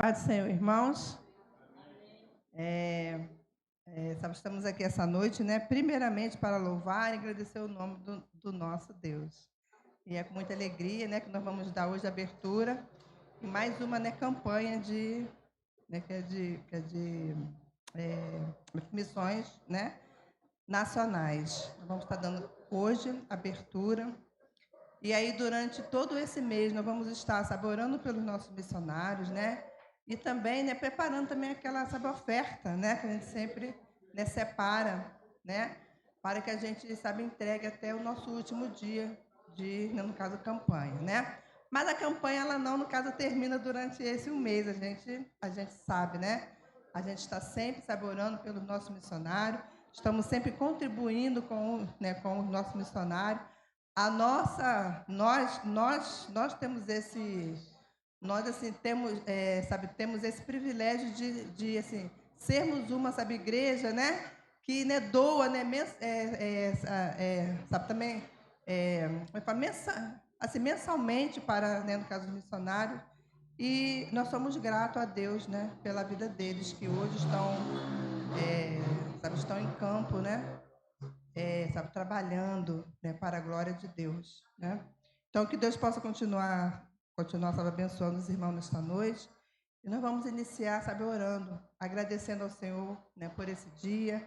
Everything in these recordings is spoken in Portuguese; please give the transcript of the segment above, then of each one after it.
Paz do Senhor, irmãos. Estamos aqui essa noite, né? Primeiramente para louvar e agradecer o nome do nosso Deus. E é com muita alegria, né, que nós vamos dar hoje a abertura e mais uma, né, campanha de, né, que é de missões, né, nacionais. Nós vamos estar dando hoje abertura. E aí, durante todo esse mês, nós vamos estar, sabe, orando pelos nossos missionários, né? E também, né, preparando também aquela, sabe, oferta, né? Que a gente sempre, né, separa, né? Para que a gente, sabe, entregue até o nosso último dia de, né, no caso, campanha, né? Mas a campanha, ela não, no caso, termina durante esse um mês. A gente sabe, né? A gente está sempre, sabe, orando pelos nossos missionários. Estamos sempre contribuindo né, com os nossos missionários. Nós temos esse, nós assim temos esse privilégio de assim sermos uma, sabe, igreja, né, que, né, doa, né, sabe também, mensalmente para, né, no caso dos missionários, e nós somos gratos a Deus, né, pela vida deles que hoje estão em campo, né, sabe, trabalhando, né, para a glória de Deus, né? Então, que Deus possa continuar, sabe, abençoando os irmãos nesta noite. E nós vamos iniciar, sabe, orando, agradecendo ao Senhor, né, por esse dia,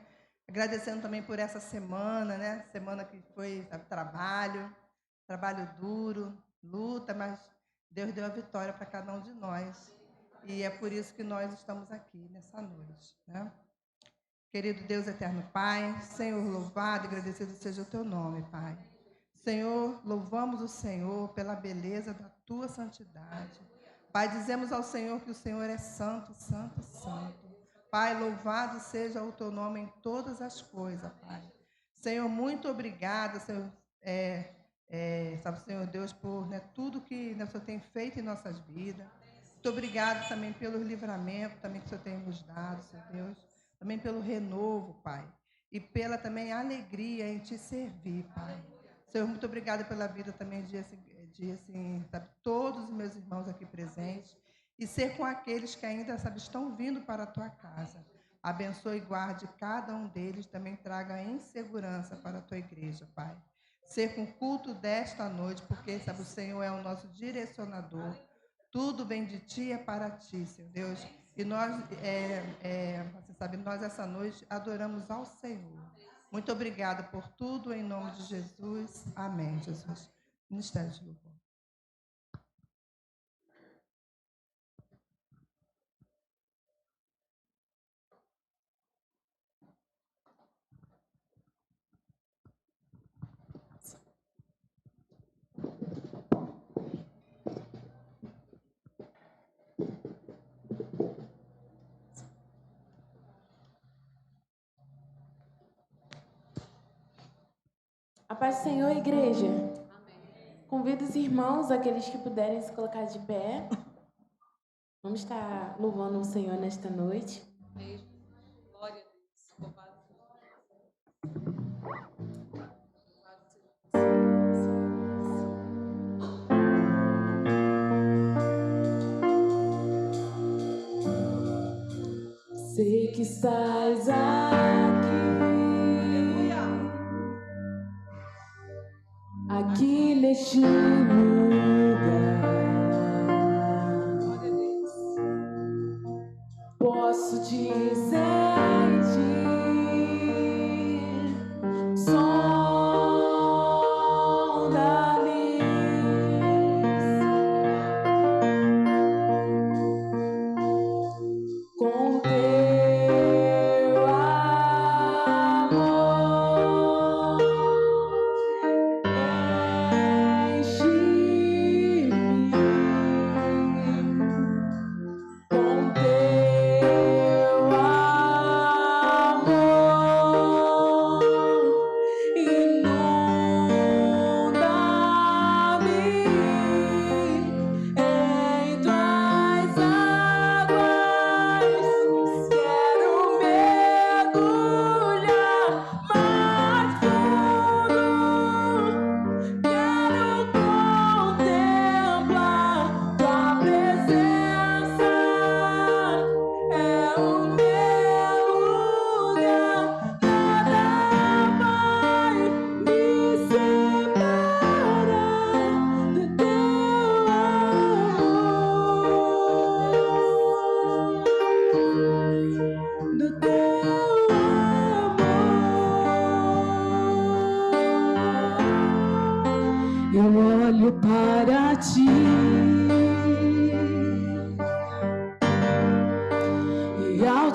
agradecendo também por essa semana, né? Semana que foi, sabe, trabalho duro, luta, mas Deus deu a vitória para cada um de nós. E é por isso que nós estamos aqui nessa noite, né? Querido Deus eterno Pai, Senhor, louvado e agradecido seja o teu nome, Pai. Senhor, louvamos o Senhor pela beleza da tua santidade. Pai, dizemos ao Senhor que o Senhor é santo, santo, santo. Pai, louvado seja o teu nome em todas as coisas, Pai. Senhor, muito obrigada, Senhor, sabe, Senhor Deus, por, né, tudo que, né, o Senhor tem feito em nossas vidas. Muito obrigado também pelo livramento também que o Senhor tem nos dado, Senhor Deus. Também pelo renovo, Pai. E pela também alegria em te servir, Pai. Senhor, muito obrigada pela vida também de assim, sabe, todos os meus irmãos aqui presentes. E ser com aqueles que ainda, sabe, estão vindo para a tua casa. Abençoe e guarde cada um deles. Também traga em segurança para a tua igreja, Pai. Ser com o culto desta noite, porque, sabe, o Senhor é o nosso direcionador. Tudo vem de ti, é para ti, Senhor Deus. E nós, você sabe, nós essa noite adoramos ao Senhor. Muito obrigada por tudo, em nome de Jesus. Amém, Jesus. Ministério de louvor. A paz do Senhor, igreja. Amém. Convido os irmãos, aqueles que puderem se colocar de pé. Vamos estar louvando o Senhor nesta noite. Amém. Glória a Deus. Sei que estás aqui neste lugar. Posso dizer-te, sonda-me, com teu amor, enche-me com teu amor.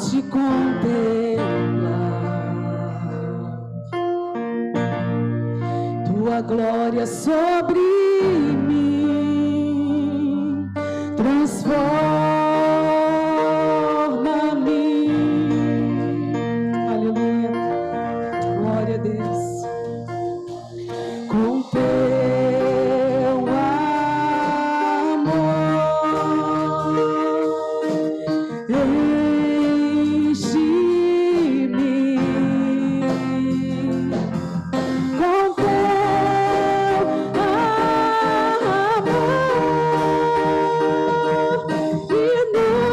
te contemplar, tua glória sobre mim transforma-me. Aleluia, glória a Deus. Com teu amor enche-me, com teu amor inunda-me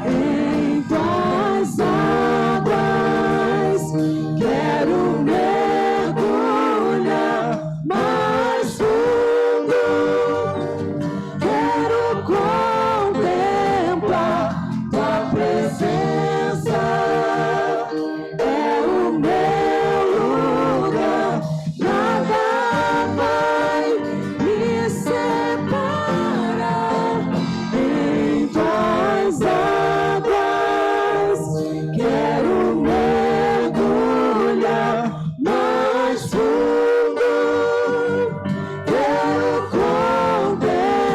em tuas águas. Quero mergulhar mais fundo, quero contemplar tua presença. É o meu lugar, nada vai me separar em tuas águas. Quero mergulhar mais fundo, quero contemplar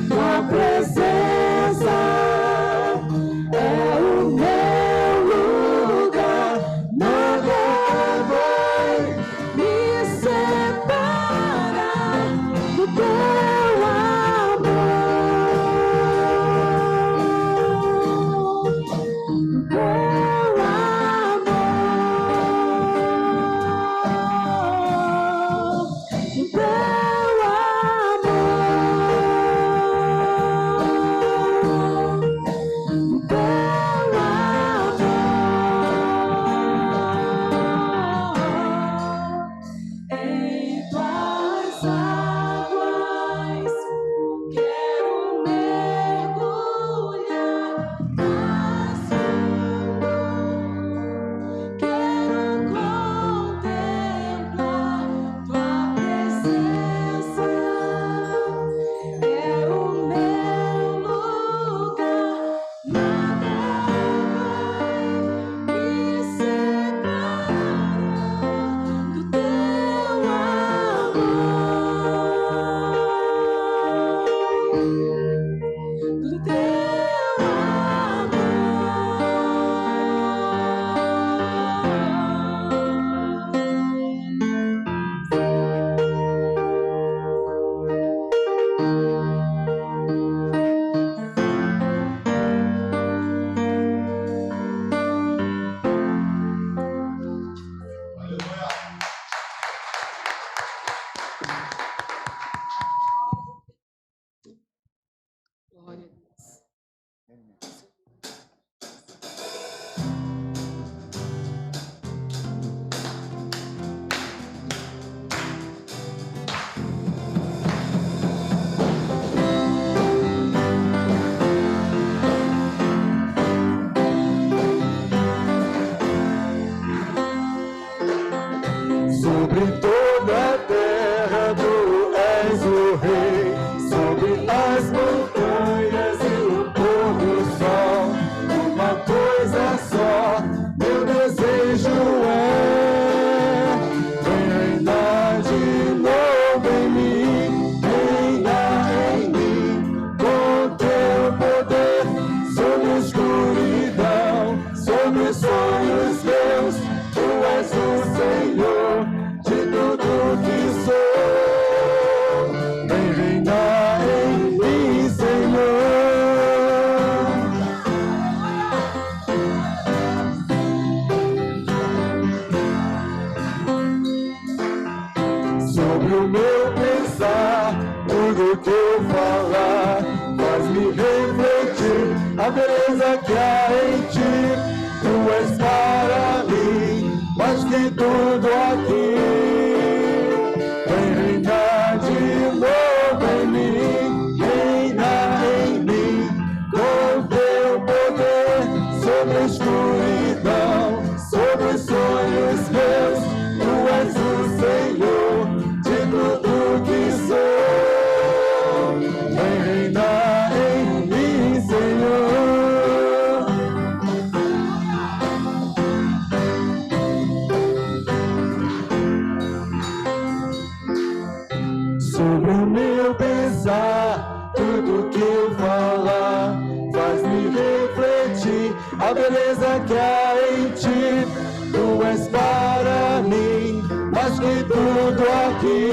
tua presença. É o meu lugar, nada vai me separar do teu amor, do teu amor, do teu amor, do teu amor. Em tuas águas quero mergulhar mais fundo, quero contemplar tua presença. É o meu lugar, nada vai me separar do teu amor, do teu glória a Deus. Sobre toda a terra tu és o rei, sobre as montanhas e o pôr do sol. Uma coisa só, meu desejo é reinar de novo em mim, reinar em mim, com teu poder sobre a escuridão, sobre os sonhos meus. Tu és o Senhor de tudo que sou. Vem reinar em mim, Senhor. Sobre o meu pensar, tudo que eu falar, faz-me refletir a beleza que há em ti. Tu és para mim mais que tudo aqui. Vem reinar de novo em mim, reinar em mim, com teu poder sobre a escuridão, sobre os sonhos meus. Tu és o Senhor de tudo que sou. Vem reinar tudo que eu falar faz-me refletir a beleza que há em ti. Tu és para mim mais que tudo aqui.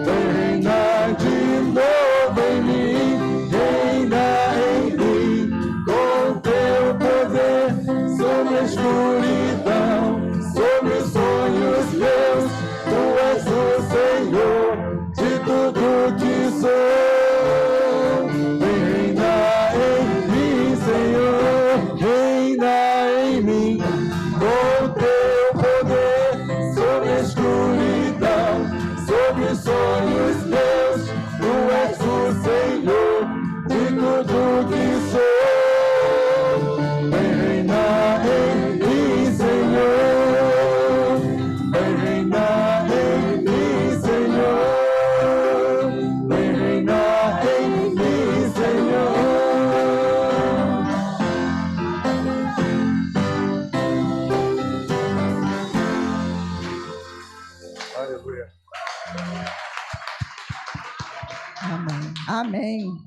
Vem reinar de novo em mim, reina em mim, com teu poder sobre a escuridão, sobre os sonhos meus. Tu és o Senhor de tudo que sou. Vem reinar em mim, Senhor, reina em mim, com teu poder sobre a escuridão, sobre os sonhos meus. Tu és o Senhor de tudo que sou. Vem reinar em mim, Senhor. Vem reinar em mim, Senhor. Vem reinar em mim, Senhor. Aleluia. Amém. Amém.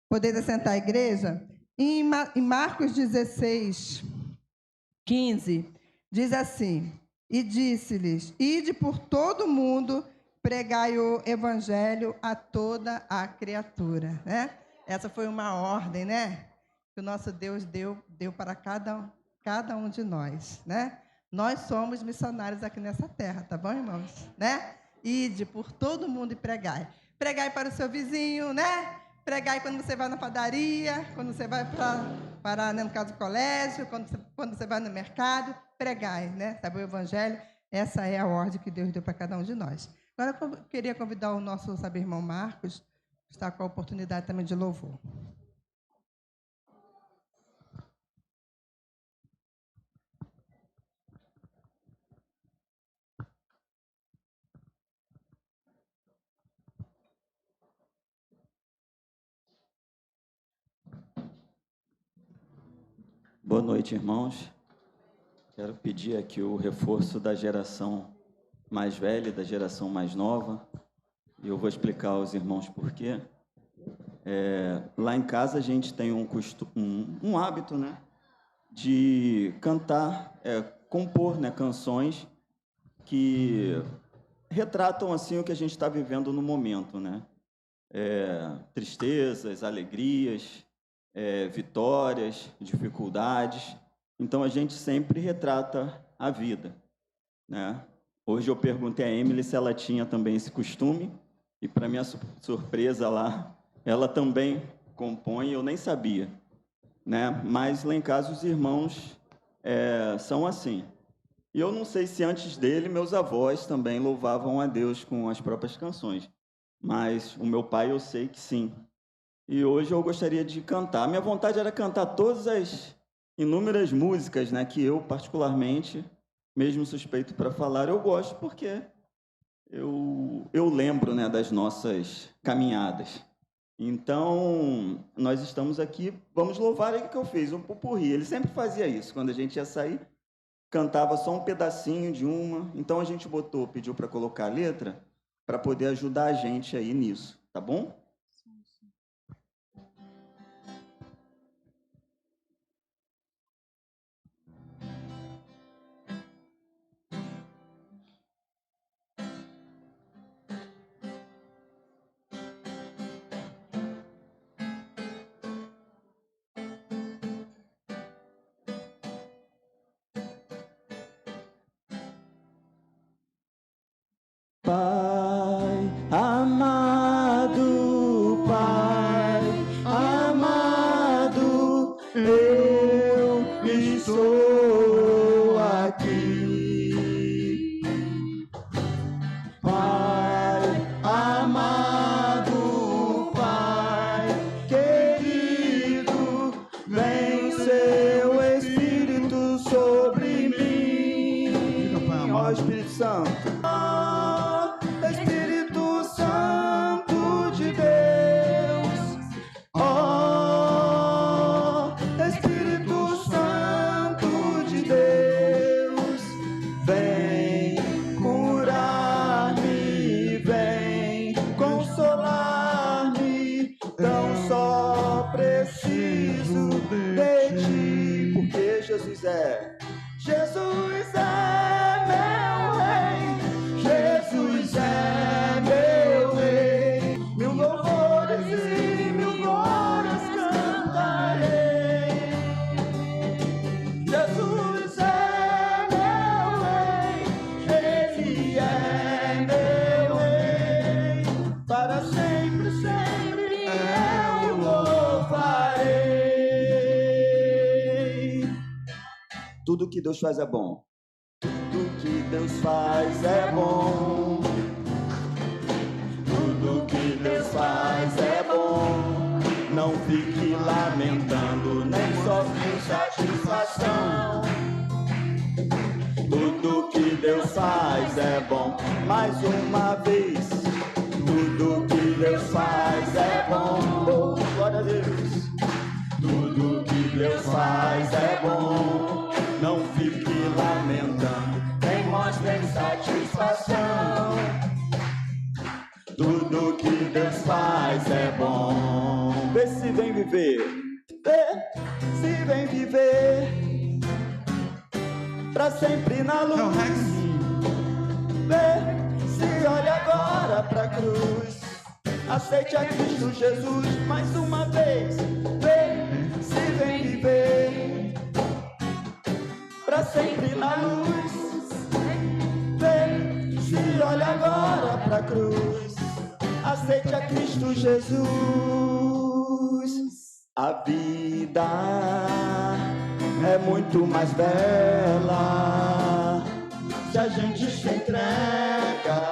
Poder assentar a igreja? Em Marcos 16, 15, diz assim: e disse-lhes: ide por todo o mundo, pregai o evangelho a toda a criatura. Né? Essa foi uma ordem, né? Que o nosso Deus deu para cada um de nós, né? Nós somos missionários aqui nessa terra, tá bom, irmãos? Né? Ide por todo mundo e pregai. Pregai para o seu vizinho, né? Pregai quando você vai na padaria, quando você vai para no caso do colégio, quando você vai no mercado, pregai, né? Sabe o evangelho? Essa é a ordem que Deus deu para cada um de nós. Agora eu queria convidar o nosso irmão Marcos, que está com a oportunidade também de louvor. Boa noite, irmãos. Quero pedir aqui o reforço da geração mais velha e da geração mais nova. E eu vou explicar aos irmãos por quê. Lá em casa a gente tem um hábito, né, de cantar, compor, né, canções que retratam assim o que a gente está vivendo no momento, né? Tristezas, alegrias, vitórias, dificuldades. Então a gente sempre retrata a vida, né? Hoje eu perguntei a Emily se ela tinha também esse costume e, para minha surpresa lá, ela também compõe. Eu nem sabia, né? Mas lá em casa os irmãos são assim. E eu não sei se antes dele meus avós também louvavam a Deus com as próprias canções, mas o meu pai eu sei que sim. E hoje eu gostaria de cantar. Minha vontade era cantar todas as inúmeras músicas, né, que eu, particularmente, mesmo suspeito para falar, eu gosto porque eu lembro, né, das nossas caminhadas. Então, nós estamos aqui, vamos louvar o que eu fiz, um popurrí. Ele sempre fazia isso, quando a gente ia sair, cantava só um pedacinho de uma. Então, a gente pediu para colocar a letra para poder ajudar a gente aí nisso, tá bom? Pai amado, é. Jesus é meu rei, Jesus é meu rei. Mil louvores e mil glórias cantarei. Jesus é meu rei, Ele é meu rei. Para sempre, sempre eu louvarei. Tudo que Deus faz é bom. Tudo que Deus faz é bom. Tudo que Deus faz é bom. Não fique lamentando, nem só com satisfação. Tudo que Deus faz é bom. Mais uma vez. Tudo que Deus faz é bom. Oh, glória a Deus. Tudo que Deus faz é bom. Não fique lamentando, nem mostre insatisfação. Tudo que Deus faz é bom. Vê se vem viver, vê se vem viver pra sempre na luz. Vê se olha agora pra cruz. Aceite a Cristo Jesus mais uma vez. Vê se vem viver pra sempre na luz. Vê se olha agora pra cruz. Aceite a Cristo Jesus. A vida é muito mais bela se a gente se entrega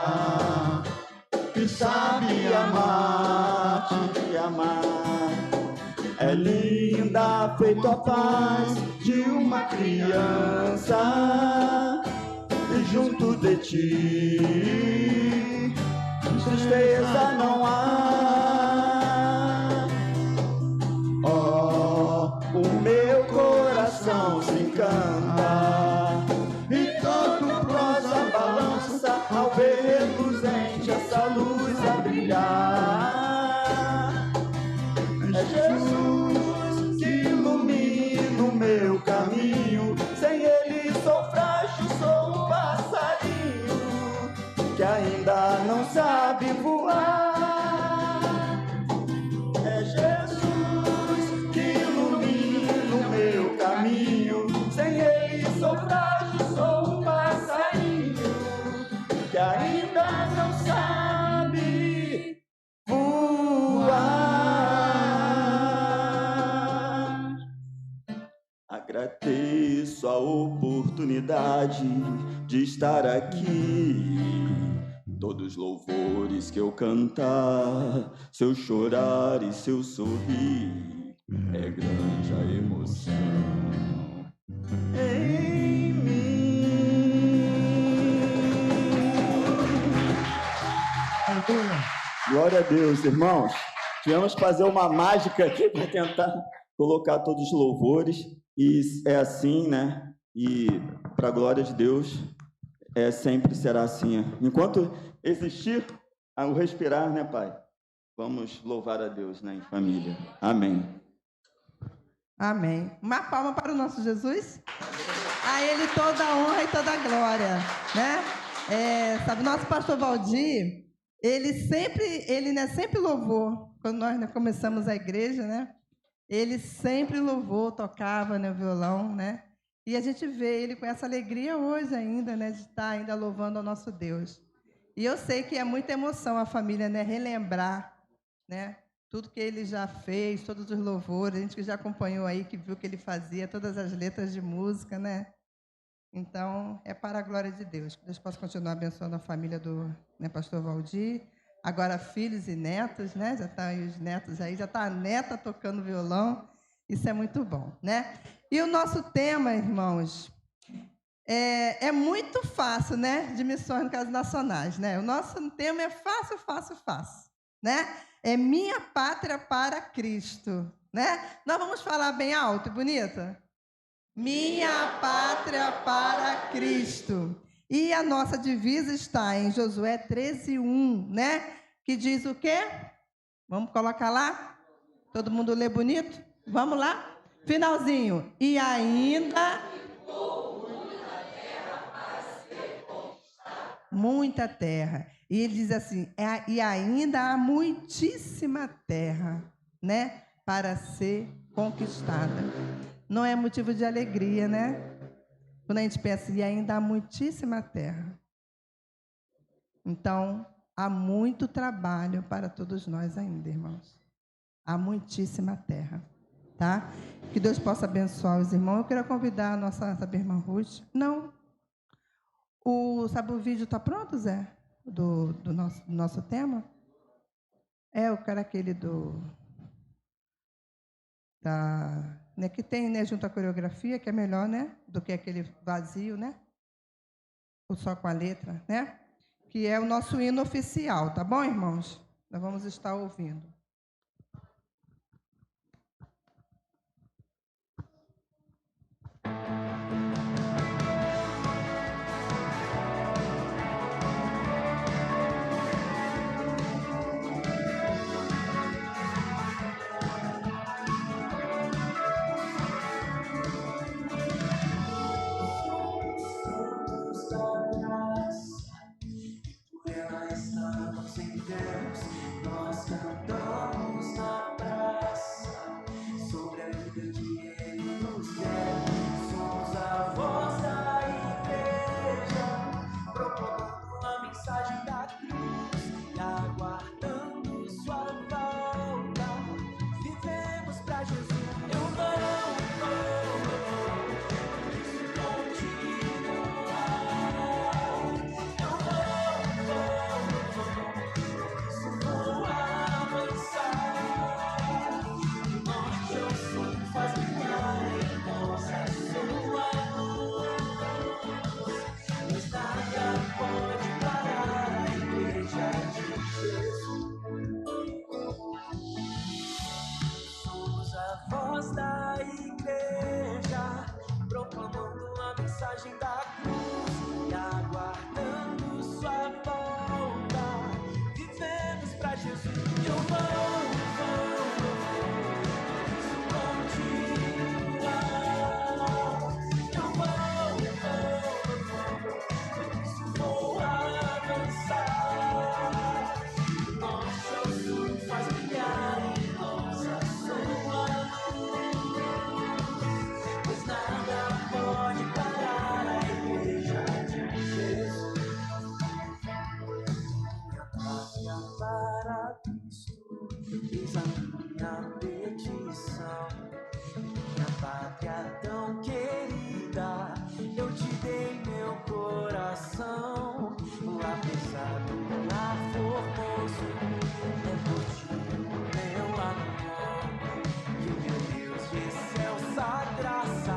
e sabe amar, te amar. É linda, feito a paz de uma criança, e junto de ti tristeza não há. Oh, o meu coração se encanta e todo prosa balança ao ver reluzente essa luz a brilhar. É Jesus que ilumina o meu caminho. Sem Ele sou frágil, sou um passarinho que ainda não sabe voar. É Jesus que ilumina o meu caminho. Sem Ele sou frágil, sou um passarinho que ainda não sabe voar. Agradeço a oportunidade de estar aqui. Todos os louvores que eu cantar, se eu chorar e se eu sorrir, é grande a emoção em mim. Glória a Deus, irmãos. Tivemos que fazer uma mágica aqui para tentar colocar todos os louvores. E é assim, né? E para a glória de Deus, sempre será assim. Enquanto existir o respirar, né, Pai? Vamos louvar a Deus, né, em família. Amém. Amém. Uma palma para o nosso Jesus. A Ele toda a honra e toda a glória, né? Sabe, nosso pastor Valdir, ele sempre louvou. Quando nós começamos a igreja, né? Ele sempre louvou, tocava, né, o violão, né? E a gente vê ele com essa alegria hoje ainda, né, de estar ainda louvando ao nosso Deus. E eu sei que é muita emoção a família, né, relembrar, né, tudo que ele já fez, todos os louvores, a gente que já acompanhou aí, que viu que ele fazia, todas as letras de música, né? Então, é para a glória de Deus. Que Deus possa continuar abençoando a família do, né, pastor Valdir. Agora, filhos e netos, né? Já estão aí os netos aí, já está a neta tocando violão. Isso é muito bom, né? E o nosso tema, irmãos, é muito fácil, né? De missões no caso nacionais, né? O nosso tema é fácil, fácil, fácil, né? É minha pátria para Cristo, né? Nós vamos falar bem alto e bonita? Minha pátria para Cristo. E a nossa divisa está em Josué 13:1, né? Que diz o quê? Vamos colocar lá? Todo mundo lê bonito? Vamos lá? Finalzinho. E ainda Muita terra. E ele diz assim, e ainda há muitíssima terra, né, para ser conquistada. Não é motivo de alegria, né? Quando a gente pensa, e ainda há muitíssima terra. Então, há muito trabalho para todos nós ainda, irmãos. Há muitíssima terra, tá? Que Deus possa abençoar os irmãos. Eu quero convidar a nossa irmã Ruth. Não. Sabe o vídeo está pronto, Zé? Do nosso tema? Eu quero aquele né, que tem, né, junto à coreografia, que é melhor, né? Do que aquele vazio, né? Ou só com a letra, né? Que é o nosso hino oficial, tá bom, irmãos? Nós vamos estar ouvindo. Nós cantamos na praça sobre a vida que Ele nos der. Somos a voz da igreja, proclamando a mensagem da cruz e aguardando Sua volta. Vivemos pra Jesus. Eu vou da igreja, proclamando a mensagem da cruz e aguardando Sua volta. Vivemos pra Jesus. Eu vou continuar. Eu vou avançar. Nosso sul faz brilhar em nós a Sua luz. Nada pode parar a igreja de Jesus. Minha pátria para Cristo, eis a minha petição. Minha pátria tão querida, eu te dei meu coração. Lá pesado, lá formoso, é por ti o meu amor. Que o meu Deus de excelsa graça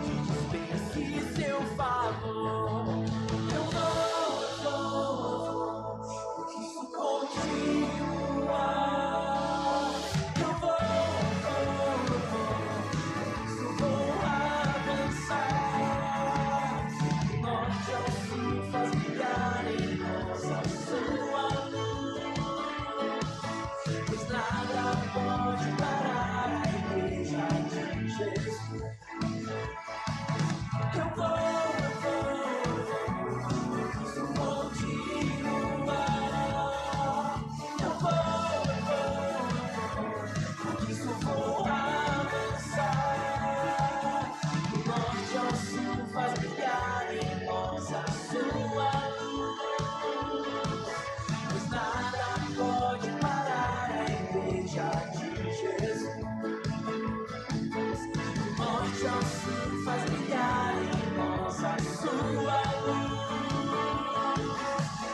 te dispense seu favor. Eu vou, por isso continuar. Eu vou avançar. Do norte ao sul faz brilhar em nós a Sua luz. Pois nada pode parar a igreja de Jesus. Eu vou continuar. Eu vou avançar. Do norte ao sul faz brilhar em nós a Sua luz. Pois nada pode parar a igreja de Jesus. Do norte ao sul faz brilhar em nós a Sua luz.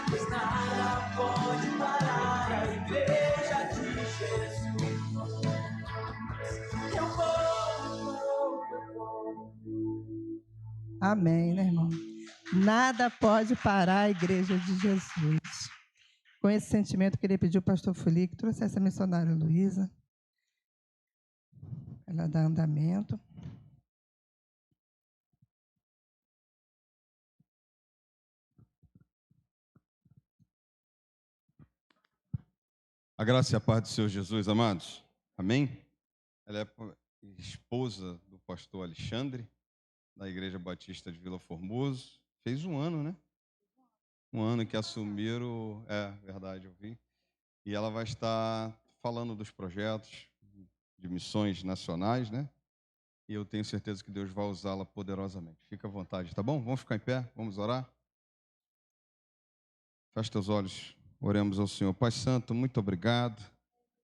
Pois nada pode parar a igreja de Jesus. Eu vou. Amém, né, irmão? Nada pode parar a igreja de Jesus. Com esse sentimento, queria pedir ao pastor Fuli que trouxesse a missionária Luísa. Ela dá andamento. A graça e a paz do Senhor Jesus, amados. Amém? Ela é esposa do pastor Alexandre, da Igreja Batista de Vila Formoso. Fez um ano, né? um ano que assumiram, verdade, eu vi. E ela vai estar falando dos projetos de missões nacionais, né? E eu tenho certeza que Deus vai usá-la poderosamente. Fica à vontade, tá bom? Vamos ficar em pé, vamos orar? Feche teus olhos, oremos ao Senhor. Pai Santo, muito obrigado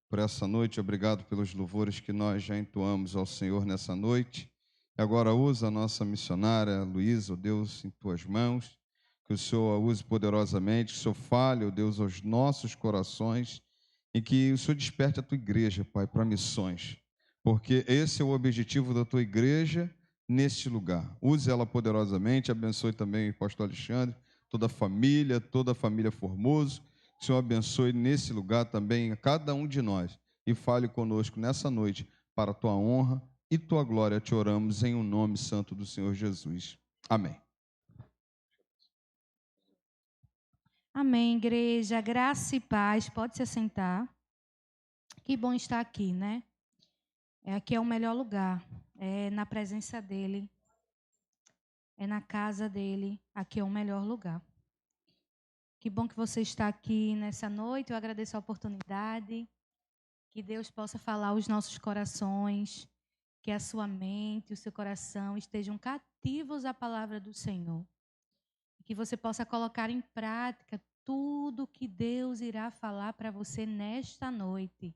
por essa noite, obrigado pelos louvores que nós já entoamos ao Senhor nessa noite. E agora usa a nossa missionária, Luísa, ó Deus, em tuas mãos, que o Senhor a use poderosamente, que o Senhor fale, ó Deus, aos nossos corações, e que o Senhor desperte a tua igreja, Pai, para missões, porque esse é o objetivo da tua igreja neste lugar. Use ela poderosamente, abençoe também o pastor Alexandre, toda a família Formoso. Que o Senhor abençoe nesse lugar também a cada um de nós e fale conosco nessa noite para a tua honra e tua glória. Te oramos em um nome santo do Senhor Jesus. Amém. Amém, igreja, graça e paz. Pode se assentar. Que bom estar aqui, né? Aqui é o melhor lugar. É na presença dEle. É na casa dEle. Aqui é o melhor lugar. Que bom que você está aqui nessa noite. Eu agradeço a oportunidade. Que Deus possa falar aos nossos corações. Que a sua mente e o seu coração estejam cativos à palavra do Senhor. Que você possa colocar em prática tudo que Deus irá falar para você nesta noite.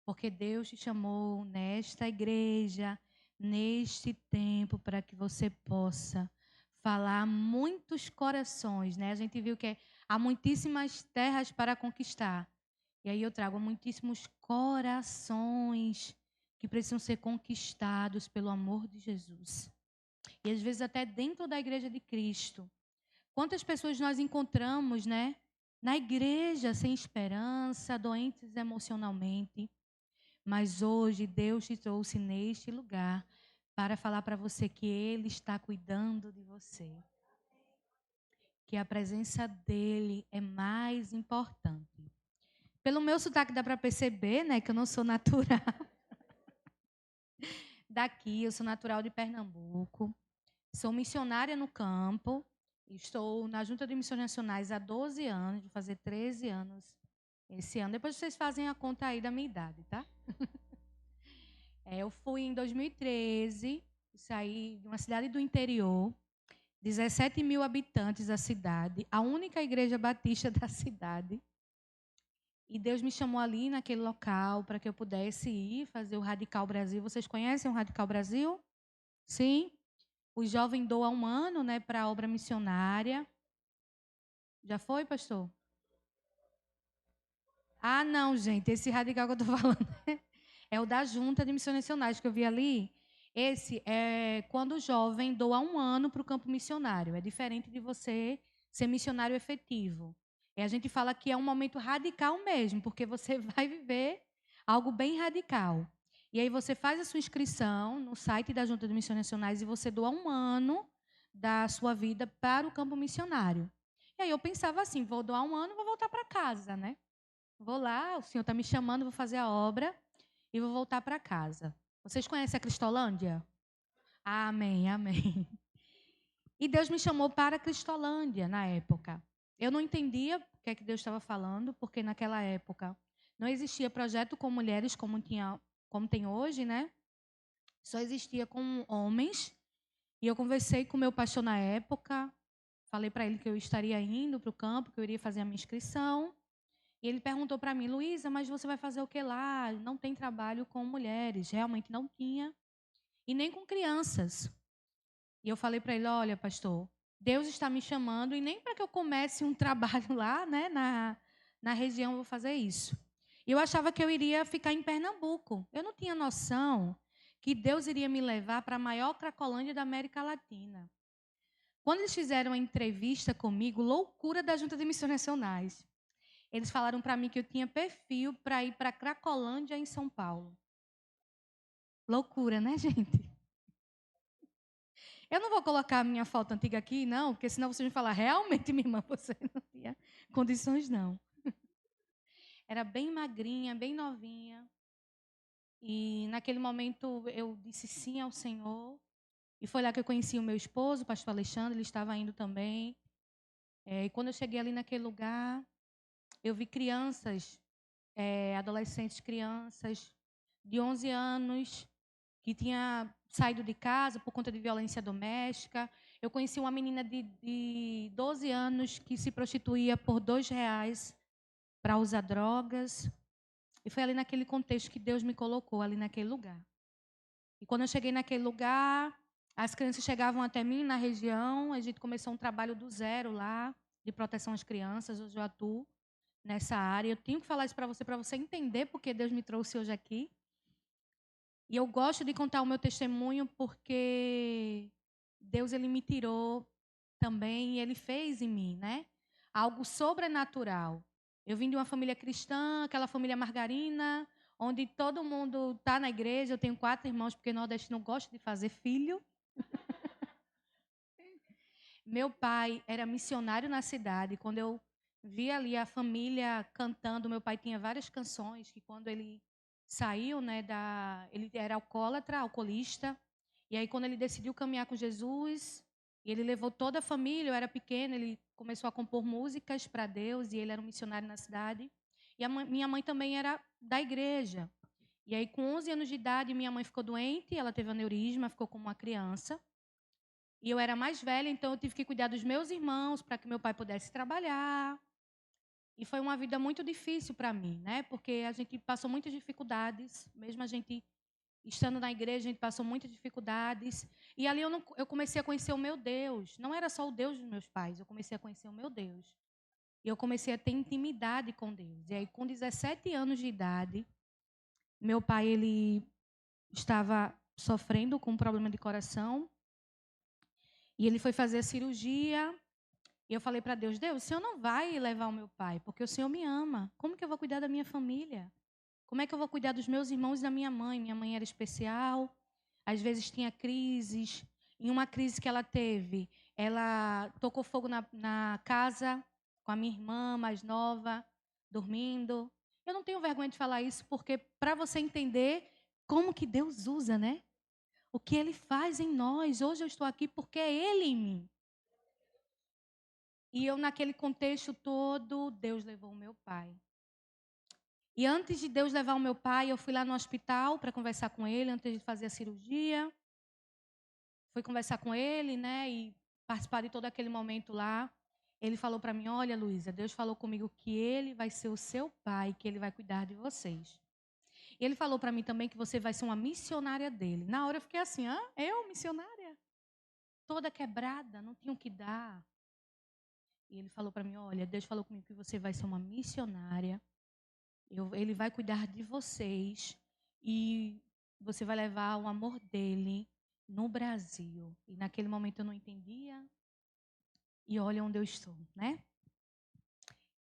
Porque Deus te chamou nesta igreja, neste tempo, para que você possa falar a muitos corações, né? A gente viu que há muitíssimas terras para conquistar. E aí eu trago muitíssimos corações que precisam ser conquistados pelo amor de Jesus. E às vezes até dentro da igreja de Cristo. Quantas pessoas nós encontramos, né? Na igreja, sem esperança, doentes emocionalmente. Mas hoje Deus te trouxe neste lugar para falar para você que Ele está cuidando de você. Que a presença dEle é mais importante. Pelo meu sotaque dá para perceber, né, que eu não sou natural daqui, eu sou natural de Pernambuco. Sou missionária no campo. Estou na Junta de Missões Nacionais há 12 anos, vou fazer 13 anos esse ano. Depois vocês fazem a conta aí da minha idade, tá? Eu fui em 2013, saí de uma cidade do interior, 17 mil habitantes a cidade, a única igreja batista da cidade. E Deus me chamou ali naquele local para que eu pudesse ir fazer o Radical Brasil. Vocês conhecem o Radical Brasil? Sim? O jovem doa um ano, né, para a obra missionária. Já foi, pastor? Ah, não, gente. Esse radical que eu estou falando é o da Junta de Missões Nacionais que eu vi ali. Esse é quando o jovem doa um ano para o campo missionário. É diferente de você ser missionário efetivo. E a gente fala que é um momento radical mesmo, porque você vai viver algo bem radical. E aí você faz a sua inscrição no site da Junta de Missões Nacionais e você doa um ano da sua vida para o campo missionário. E aí eu pensava assim, vou doar um ano e vou voltar para casa, né? Vou lá, o Senhor está me chamando, vou fazer a obra e vou voltar para casa. Vocês conhecem a Cristolândia? Amém, amém. E Deus me chamou para a Cristolândia na época. Eu não entendia o que é que Deus estava falando, porque naquela época não existia projeto com mulheres como tem hoje, né? Só existia com homens. E eu conversei com o meu pastor na época, falei para ele que eu estaria indo para o campo, que eu iria fazer a minha inscrição. E ele perguntou para mim, Luísa, mas você vai fazer o que lá? Não tem trabalho com mulheres. Realmente não tinha. E nem com crianças. E eu falei para ele, olha, pastor, Deus está me chamando e nem para que eu comece um trabalho lá, né, na região eu vou fazer isso. E eu achava que eu iria ficar em Pernambuco. Eu não tinha noção que Deus iria me levar para a maior Cracolândia da América Latina. Quando eles fizeram a entrevista comigo, loucura da Junta de Missões Nacionais, eles falaram para mim que eu tinha perfil para ir para Cracolândia, em São Paulo. Loucura, né, gente? Eu não vou colocar a minha foto antiga aqui, não, porque senão vocês vão falar, realmente, minha irmã, você não tinha condições, não. Era bem magrinha, bem novinha. E naquele momento eu disse sim ao Senhor. E foi lá que eu conheci o meu esposo, o pastor Alexandre, ele estava indo também. E quando eu cheguei ali naquele lugar, eu vi crianças, adolescentes, crianças de 11 anos que tinha saído de casa por conta de violência doméstica. Eu conheci uma menina de 12 anos que se prostituía por R$ 2 para usar drogas. E foi ali naquele contexto que Deus me colocou, ali naquele lugar. E quando eu cheguei naquele lugar, as crianças chegavam até mim na região, a gente começou um trabalho do zero lá, de proteção às crianças. Hoje eu atuo nessa área. Eu tenho que falar isso para você entender porque Deus me trouxe hoje aqui. E eu gosto de contar o meu testemunho porque Deus, ele me tirou também e ele fez em mim, né? Algo sobrenatural. Eu vim de uma família cristã, aquela família margarina, onde todo mundo está na igreja. Eu tenho 4 irmãos, porque nordestino gosta de fazer filho. Meu pai era missionário na cidade. Quando eu vi ali a família cantando, meu pai tinha várias canções que quando ele saiu, né, ele era alcoolista. E aí quando ele decidiu caminhar com Jesus, e ele levou toda a família, eu era pequena, ele começou a compor músicas para Deus e ele era um missionário na cidade. E minha mãe também era da igreja. E aí com 11 anos de idade, minha mãe ficou doente, ela teve aneurisma, ficou como uma criança. E eu era mais velha, então eu tive que cuidar dos meus irmãos para que meu pai pudesse trabalhar. E foi uma vida muito difícil para mim, né? Porque a gente passou muitas dificuldades, mesmo a gente estando na igreja, a gente passou muitas dificuldades. E ali eu comecei a conhecer o meu Deus. Não era só o Deus dos meus pais, eu comecei a conhecer o meu Deus. E eu comecei a ter intimidade com Deus. E aí, com 17 anos de idade, meu pai ele estava sofrendo com um problema de coração. E ele foi fazer a cirurgia. E eu falei para Deus, Deus, o Senhor não vai levar o meu pai, porque o Senhor me ama. Como que eu vou cuidar da minha família? Como é que eu vou cuidar dos meus irmãos e da minha mãe? Minha mãe era especial, às vezes tinha crises. Em uma crise que ela teve, ela tocou fogo na casa com a minha irmã mais nova, dormindo. Eu não tenho vergonha de falar isso, porque para você entender como que Deus usa, né? O que Ele faz em nós. Hoje eu estou aqui porque é Ele em mim. E eu, naquele contexto todo, Deus levou o meu pai. E antes de Deus levar o meu pai, eu fui lá no hospital para conversar com ele, antes de fazer a cirurgia. Fui conversar com ele, né, e participar de todo aquele momento lá. Ele falou para mim, olha, Luísa, Deus falou comigo que ele vai ser o seu pai, que ele vai cuidar de vocês. E ele falou para mim também que você vai ser uma missionária dele. Na hora eu fiquei assim, eu, missionária? Toda quebrada, não tinha o que dar. E ele falou para mim, olha, Deus falou comigo que você vai ser uma missionária. Ele vai cuidar de vocês e você vai levar o amor dele no Brasil. E naquele momento eu não entendia. E olha onde eu estou, né?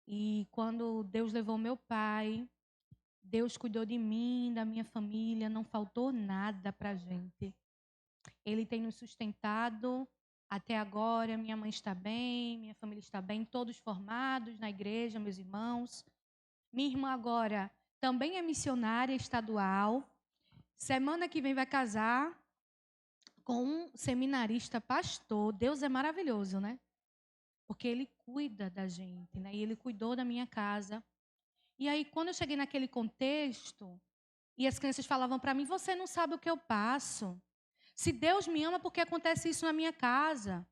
E quando Deus levou meu pai, Deus cuidou de mim, da minha família, não faltou nada para a gente. Ele tem nos sustentado até agora. Minha mãe está bem, minha família está bem, todos formados na igreja, meus irmãos. Minha irmã agora também é missionária estadual. Semana que vem vai casar com um seminarista pastor. Deus é maravilhoso, né? Porque Ele cuida da gente, né? E Ele cuidou da minha casa. E aí, quando eu cheguei naquele contexto, e as crianças falavam para mim, você não sabe o que eu passo. Se Deus me ama, por que acontece isso na minha casa?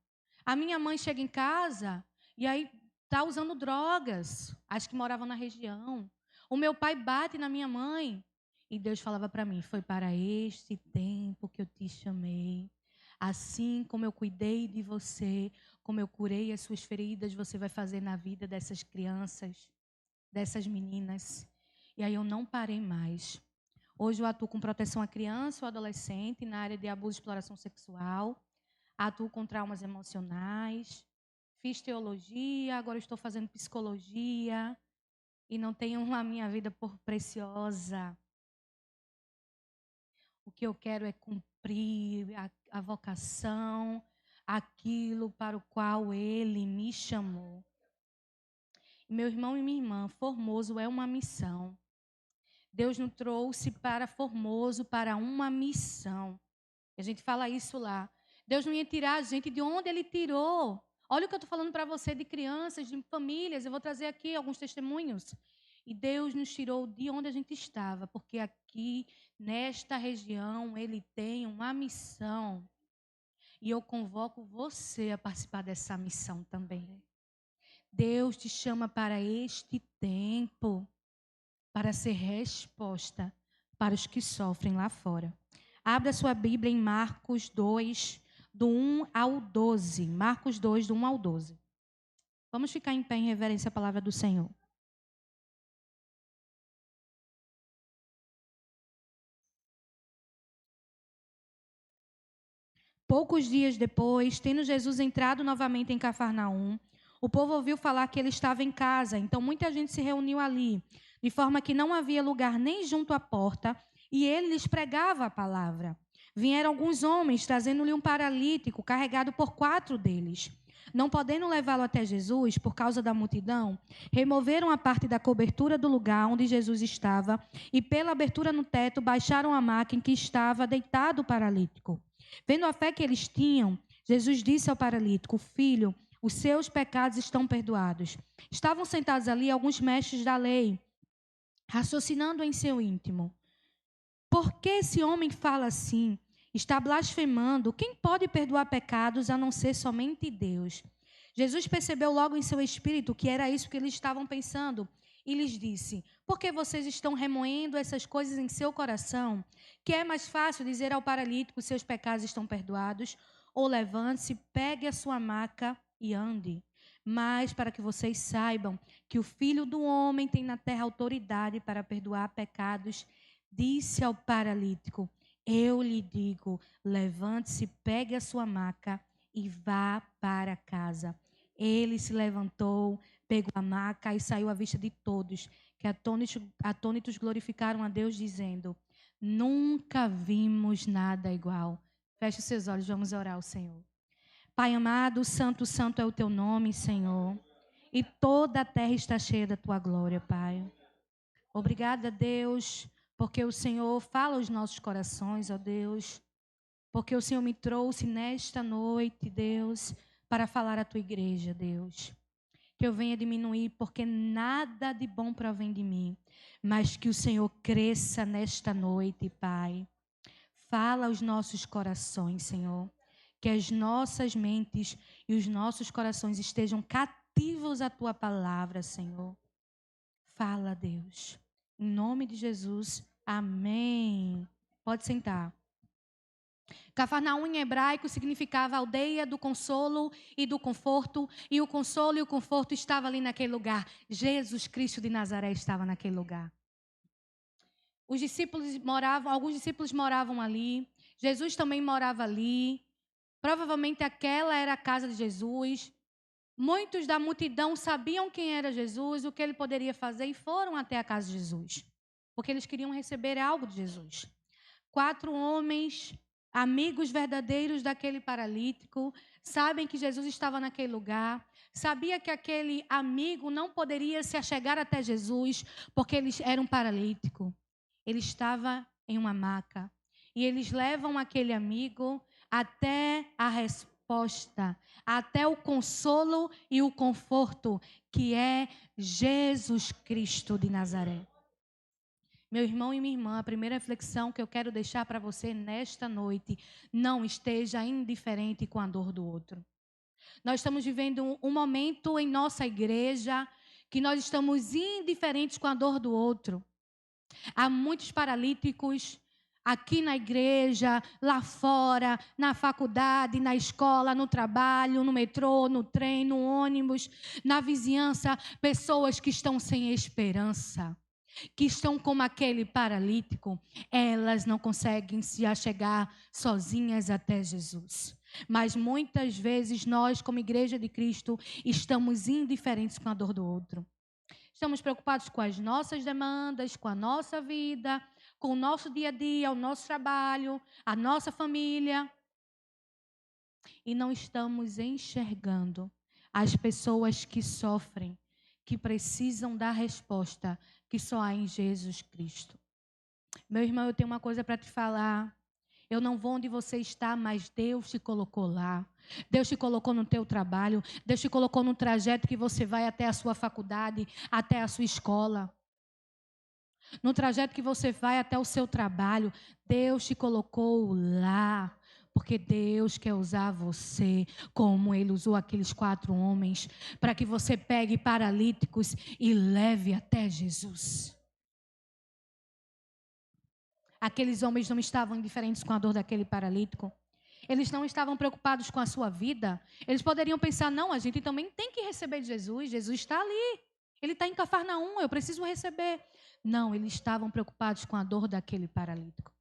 A minha mãe chega em casa e aí está usando drogas, as que moravam na região. O meu pai bate na minha mãe. E Deus falava para mim, foi para este tempo que eu te chamei. Assim como eu cuidei de você, como eu curei as suas feridas, você vai fazer na vida dessas crianças, dessas meninas. E aí eu não parei mais. Hoje eu atuo com proteção à criança ou adolescente na área de abuso e exploração sexual. Atuo com traumas emocionais. Fiz teologia, agora estou fazendo psicologia. E não tenho a minha vida por preciosa. O que eu quero é cumprir a vocação, aquilo para o qual Ele me chamou. Meu irmão e minha irmã, Formoso é uma missão. Deus nos trouxe para Formoso para uma missão. A gente fala isso lá. Deus não ia tirar a gente de onde Ele tirou. Olha o que eu estou falando para você de crianças, de famílias. Eu vou trazer aqui alguns testemunhos. E Deus nos tirou de onde a gente estava, porque aqui, nesta região, Ele tem uma missão. E eu convoco você a participar dessa missão também. Deus te chama para este tempo, para ser resposta para os que sofrem lá fora. Abra sua Bíblia em Marcos 2, do 1 ao 12. Marcos 2, do 1 ao 12. Vamos ficar em pé em reverência à palavra do Senhor. Poucos dias depois, tendo Jesus entrado novamente em Cafarnaum, o povo ouviu falar que ele estava em casa, então muita gente se reuniu ali, de forma que não havia lugar nem junto à porta, e ele lhes pregava a palavra. Vieram alguns homens, trazendo-lhe um paralítico, carregado por 4 deles. Não podendo levá-lo até Jesus, por causa da multidão, removeram a parte da cobertura do lugar onde Jesus estava, e pela abertura no teto, baixaram a maca em que estava deitado o paralítico. Vendo a fé que eles tinham, Jesus disse ao paralítico: Filho, os seus pecados estão perdoados. Estavam sentados ali alguns mestres da lei, raciocinando em seu íntimo. Por que esse homem fala assim? Está blasfemando. Quem pode perdoar pecados a não ser somente Deus? Jesus percebeu logo em seu espírito que era isso que eles estavam pensando e lhes disse: Por que vocês estão remoendo essas coisas em seu coração? Que é mais fácil dizer ao paralítico: seus pecados estão perdoados, ou levante-se, pegue a sua maca e ande. Mas para que vocês saibam que o Filho do Homem tem na terra autoridade para perdoar pecados, disse ao paralítico: Eu lhe digo, levante-se, pegue a sua maca e vá para casa. Ele se levantou, pegou a maca e saiu à vista de todos, que atônitos glorificaram a Deus, dizendo: Nunca vimos nada igual. Feche os seus olhos, vamos orar ao Senhor. Pai amado, santo, santo é o teu nome, Senhor. E toda a terra está cheia da tua glória, Pai. Obrigada, Deus, porque o Senhor fala aos nossos corações, ó Deus. Porque o Senhor me trouxe nesta noite, Deus, para falar à tua igreja, Deus. Que eu venha diminuir, porque nada de bom provém de mim. Mas que o Senhor cresça nesta noite, Pai. Fala aos nossos corações, Senhor. Que as nossas mentes e os nossos corações estejam cativos à tua palavra, Senhor. Fala, Deus. Em nome de Jesus, amém. Pode sentar. Cafarnaum em hebraico significava aldeia do consolo e do conforto, e o consolo e o conforto estavam ali naquele lugar. Jesus Cristo de Nazaré estava naquele lugar. Alguns discípulos moravam ali, Jesus também morava ali. Provavelmente aquela era a casa de Jesus. Muitos da multidão sabiam quem era Jesus, o que ele poderia fazer, e foram até a casa de Jesus, porque eles queriam receber algo de Jesus. 4 homens, amigos verdadeiros daquele paralítico, sabem que Jesus estava naquele lugar, sabia que aquele amigo não poderia se achegar até Jesus, porque ele era um paralítico. Ele estava em uma maca. E eles levam aquele amigo até a resposta, até o consolo e o conforto, que é Jesus Cristo de Nazaré. Meu irmão e minha irmã, a primeira reflexão que eu quero deixar para você nesta noite: não esteja indiferente com a dor do outro. Nós estamos vivendo um momento em nossa igreja que nós estamos indiferentes com a dor do outro. Há muitos paralíticos aqui na igreja, lá fora, na faculdade, na escola, no trabalho, no metrô, no trem, no ônibus, na vizinhança, pessoas que estão sem esperança, que estão como aquele paralítico. Elas não conseguem se achegar sozinhas até Jesus. Mas muitas vezes nós, como igreja de Cristo, estamos indiferentes com a dor do outro. Estamos preocupados com as nossas demandas, com a nossa vida, com o nosso dia a dia, o nosso trabalho, a nossa família. E não estamos enxergando as pessoas que sofrem, que precisam da resposta que só há em Jesus Cristo. Meu irmão, eu tenho uma coisa para te falar. Eu não vou onde você está, mas Deus te colocou lá. Deus te colocou no teu trabalho. Deus te colocou no trajeto que você vai até a sua faculdade, até a sua escola. No trajeto que você vai até o seu trabalho. Deus te colocou lá. Porque Deus quer usar você como Ele usou aqueles 4 homens, para que você pegue paralíticos e leve até Jesus. Aqueles homens não estavam indiferentes com a dor daquele paralítico. Eles não estavam preocupados com a sua vida. Eles poderiam pensar, não, a gente também tem que receber Jesus. Jesus está ali. Ele está em Cafarnaum, eu preciso receber. Não, eles estavam preocupados com a dor daquele paralítico.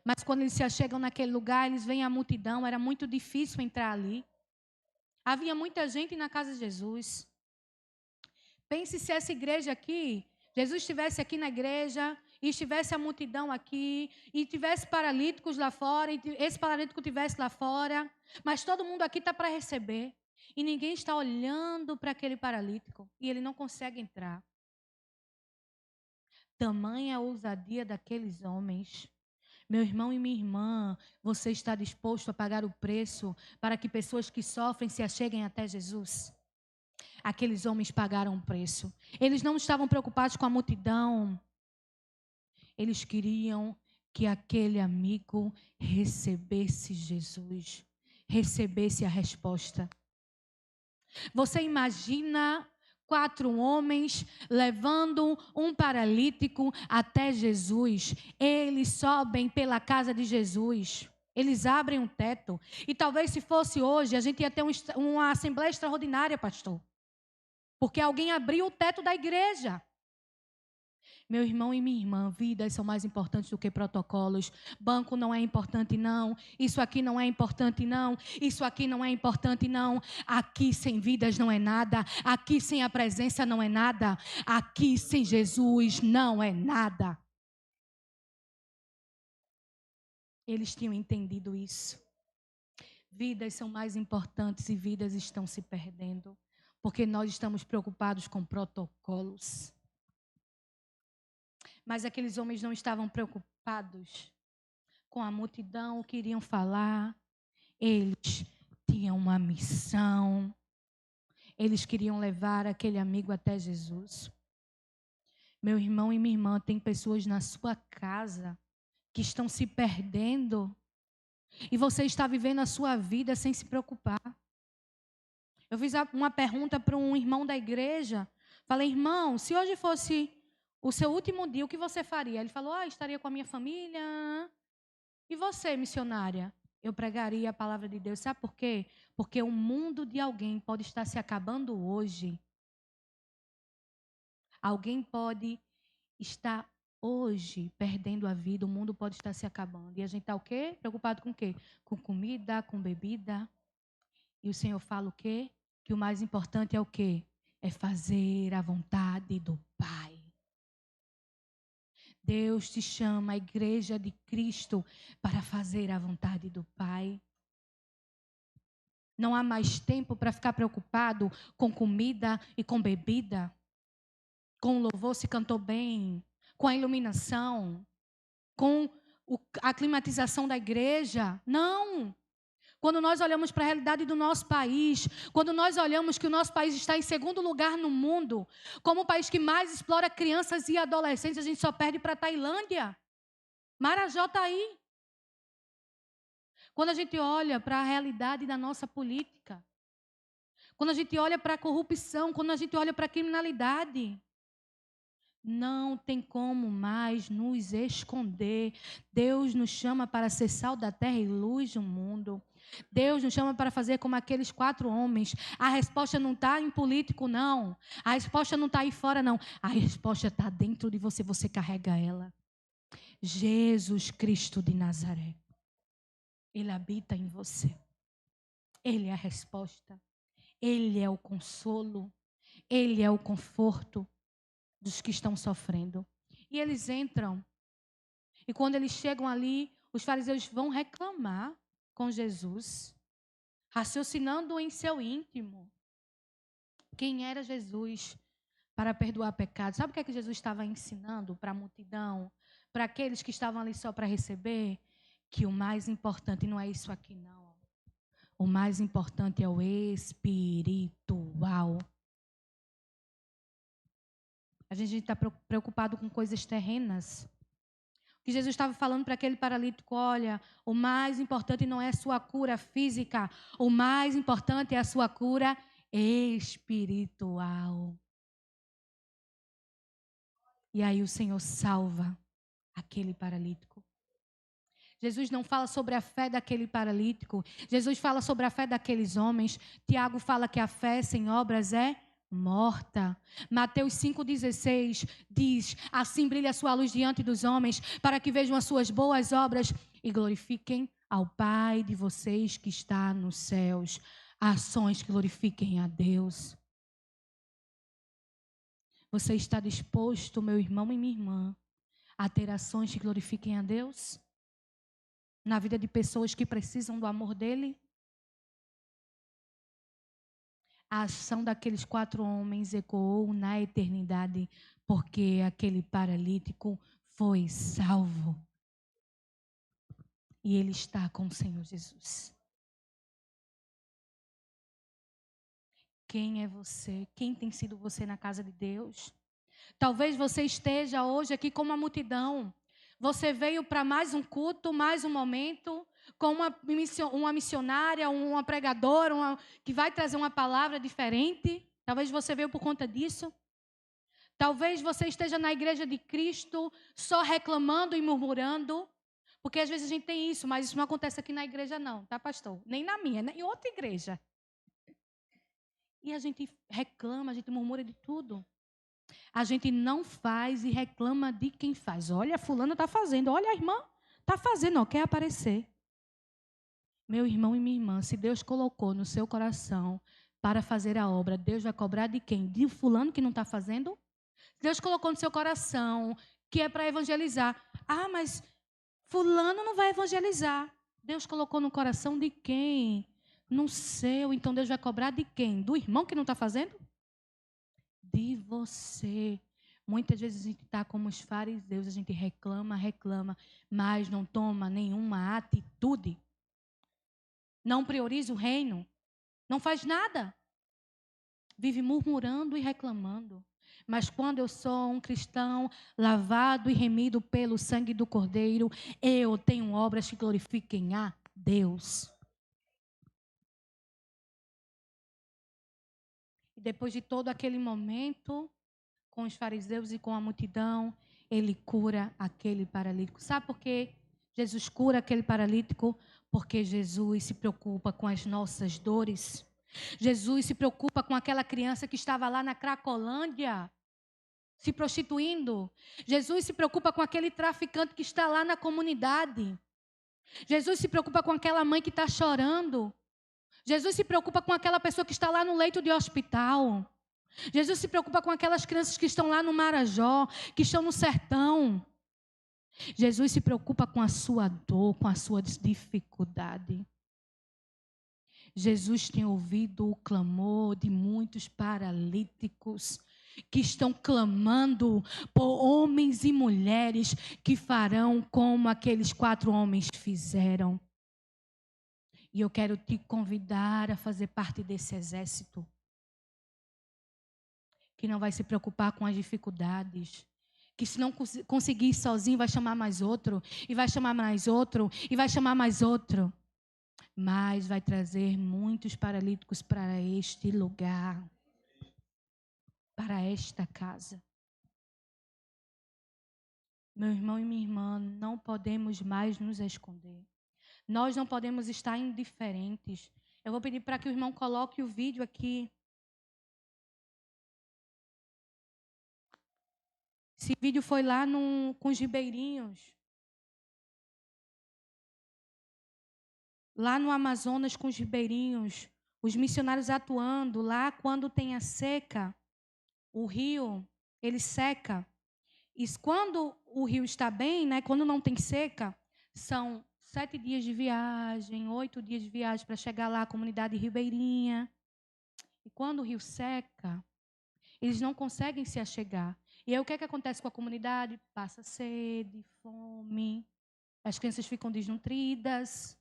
Mas quando eles se achegam naquele lugar, eles veem a multidão, era muito difícil entrar ali. Havia muita gente na casa de Jesus. Pense se essa igreja aqui, Jesus estivesse aqui na igreja, e estivesse a multidão aqui, e tivesse paralíticos lá fora, e esse paralítico estivesse lá fora, mas todo mundo aqui está para receber. E ninguém está olhando para aquele paralítico, e ele não consegue entrar. Tamanha a ousadia daqueles homens. Meu irmão e minha irmã, você está disposto a pagar o preço para que pessoas que sofrem se acheguem até Jesus? Aqueles homens pagaram um preço. Eles não estavam preocupados com a multidão. Eles queriam que aquele amigo recebesse Jesus, recebesse a resposta. Você imagina 4 homens levando um paralítico até Jesus. Eles sobem pela casa de Jesus. Eles abrem um teto. E talvez se fosse hoje, a gente ia ter uma assembleia extraordinária, pastor. Porque alguém abriu o teto da igreja. Meu irmão e minha irmã, vidas são mais importantes do que protocolos. Banco não é importante, não. Isso aqui não é importante, não. Isso aqui não é importante, não. Aqui sem vidas não é nada. Aqui sem a presença não é nada. Aqui sem Jesus não é nada. Eles tinham entendido isso. Vidas são mais importantes e vidas estão se perdendo. Porque nós estamos preocupados com protocolos. Mas aqueles homens não estavam preocupados com a multidão, queriam falar. Eles tinham uma missão. Eles queriam levar aquele amigo até Jesus. Meu irmão e minha irmã, tem pessoas na sua casa que estão se perdendo. E você está vivendo a sua vida sem se preocupar. Eu fiz uma pergunta para um irmão da igreja. Falei, irmão, se hoje fosse o seu último dia, o que você faria? Ele falou, estaria com a minha família. E você, missionária? Eu pregaria a palavra de Deus. Sabe por quê? Porque o mundo de alguém pode estar se acabando hoje. Alguém pode estar hoje perdendo a vida. O mundo pode estar se acabando. E a gente está o quê? Preocupado com o quê? Com comida, com bebida. E o Senhor fala o quê? Que o mais importante é o quê? É fazer a vontade do Pai. Deus te chama, a igreja de Cristo, para fazer a vontade do Pai. Não há mais tempo para ficar preocupado com comida e com bebida. Com o louvor se cantou bem, com a iluminação, com a climatização da igreja. Não! Quando nós olhamos para a realidade do nosso país, quando nós olhamos que o nosso país está em 2º lugar no mundo, como o país que mais explora crianças e adolescentes, a gente só perde para a Tailândia. Marajó está aí. Quando a gente olha para a realidade da nossa política, quando a gente olha para a corrupção, quando a gente olha para a criminalidade, não tem como mais nos esconder. Deus nos chama para ser sal da terra e luz do mundo. Deus nos chama para fazer como aqueles 4 homens. A resposta não está em político, não. A resposta não está aí fora, não. A resposta está dentro de você. Você carrega ela. Jesus Cristo de Nazaré. Ele habita em você. Ele é a resposta. Ele é o consolo. Ele é o conforto dos que estão sofrendo. E eles entram. E quando eles chegam ali, os fariseus vão reclamar com Jesus, raciocinando em seu íntimo. Quem era Jesus para perdoar pecados? Sabe o que é que Jesus estava ensinando para a multidão, para aqueles que estavam ali só para receber? que o mais importante não é isso aqui, não. O mais importante é o espiritual. A gente está preocupado com coisas terrenas. O que Jesus estava falando para aquele paralítico, olha, o mais importante não é a sua cura física, o mais importante é a sua cura espiritual. E aí o Senhor salva aquele paralítico. Jesus não fala sobre a fé daquele paralítico. Jesus fala sobre a fé daqueles homens. Tiago fala que a fé sem obras é morta. Mateus 5,16 diz: assim brilha a sua luz diante dos homens, para que vejam as suas boas obras e glorifiquem ao Pai de vocês que está nos céus. Ações que glorifiquem a Deus. Você está disposto, meu irmão e minha irmã, a ter ações que glorifiquem a Deus? Na vida de pessoas que precisam do amor dele? A ação daqueles 4 homens ecoou na eternidade, porque aquele paralítico foi salvo. E ele está com o Senhor Jesus. Quem é você? Quem tem sido você na casa de Deus? Talvez você esteja hoje aqui como uma multidão. Você veio para mais um culto, mais um momento, com uma missionária, uma pregadora, que vai trazer uma palavra diferente. Talvez você veio por conta disso. Talvez você esteja na igreja de Cristo, só reclamando e murmurando. Porque às vezes a gente tem isso, mas isso não acontece aqui na igreja não, tá, pastor? Nem na minha, nem em outra igreja. E a gente reclama, a gente murmura de tudo. A gente não faz e reclama de quem faz. Olha, fulano está fazendo. Olha, a irmã está fazendo, ó, quer aparecer. Meu irmão e minha irmã, se Deus colocou no seu coração para fazer a obra, Deus vai cobrar de quem? De fulano que não está fazendo? Deus colocou no seu coração que é para evangelizar. Ah, mas fulano não vai evangelizar. Deus colocou no coração de quem? No seu. Então Deus vai cobrar de quem? Do irmão que não está fazendo? De você. Muitas vezes a gente está como os fariseus, a gente reclama, mas não toma nenhuma atitude. Não prioriza o reino. Não faz nada. Vive murmurando e reclamando. Mas quando eu sou um cristão lavado e remido pelo sangue do Cordeiro, eu tenho obras que glorifiquem a Deus. E depois de todo aquele momento, com os fariseus e com a multidão, ele cura aquele paralítico. Sabe por quê? Jesus cura aquele paralítico? Porque Jesus se preocupa com as nossas dores. Jesus se preocupa com aquela criança que estava lá na Cracolândia, se prostituindo. Jesus se preocupa com aquele traficante que está lá na comunidade. Jesus se preocupa com aquela mãe que está chorando. Jesus se preocupa com aquela pessoa que está lá no leito de hospital. Jesus se preocupa com aquelas crianças que estão lá no Marajó, que estão no sertão. Jesus se preocupa com a sua dor, com a sua dificuldade. Jesus tem ouvido o clamor de muitos paralíticos que estão clamando por homens e mulheres que farão como aqueles 4 homens fizeram. E eu quero te convidar a fazer parte desse exército que não vai se preocupar com as dificuldades, que se não conseguir sozinho vai chamar mais outro, e vai chamar mais outro, e vai chamar mais outro. Mas vai trazer muitos paralíticos para este lugar, para esta casa. Meu irmão e minha irmã, não podemos mais nos esconder. Nós não podemos estar indiferentes. Eu vou pedir para que o irmão coloque o vídeo aqui. Esse vídeo foi lá com os ribeirinhos. Lá no Amazonas com os ribeirinhos. Os missionários atuando. Lá quando tem a seca, o rio, ele seca. E quando o rio está bem, né, quando não tem seca, são 7 dias de viagem, 8 dias de viagem para chegar lá à comunidade ribeirinha. E quando o rio seca, eles não conseguem se achegar. E aí o que é que acontece com a comunidade? Passa sede, fome. as crianças ficam desnutridas.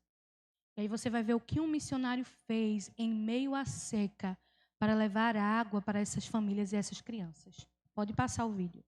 E aí você vai ver o que um missionário fez em meio à seca para levar água para essas famílias e essas crianças. Pode passar o vídeo.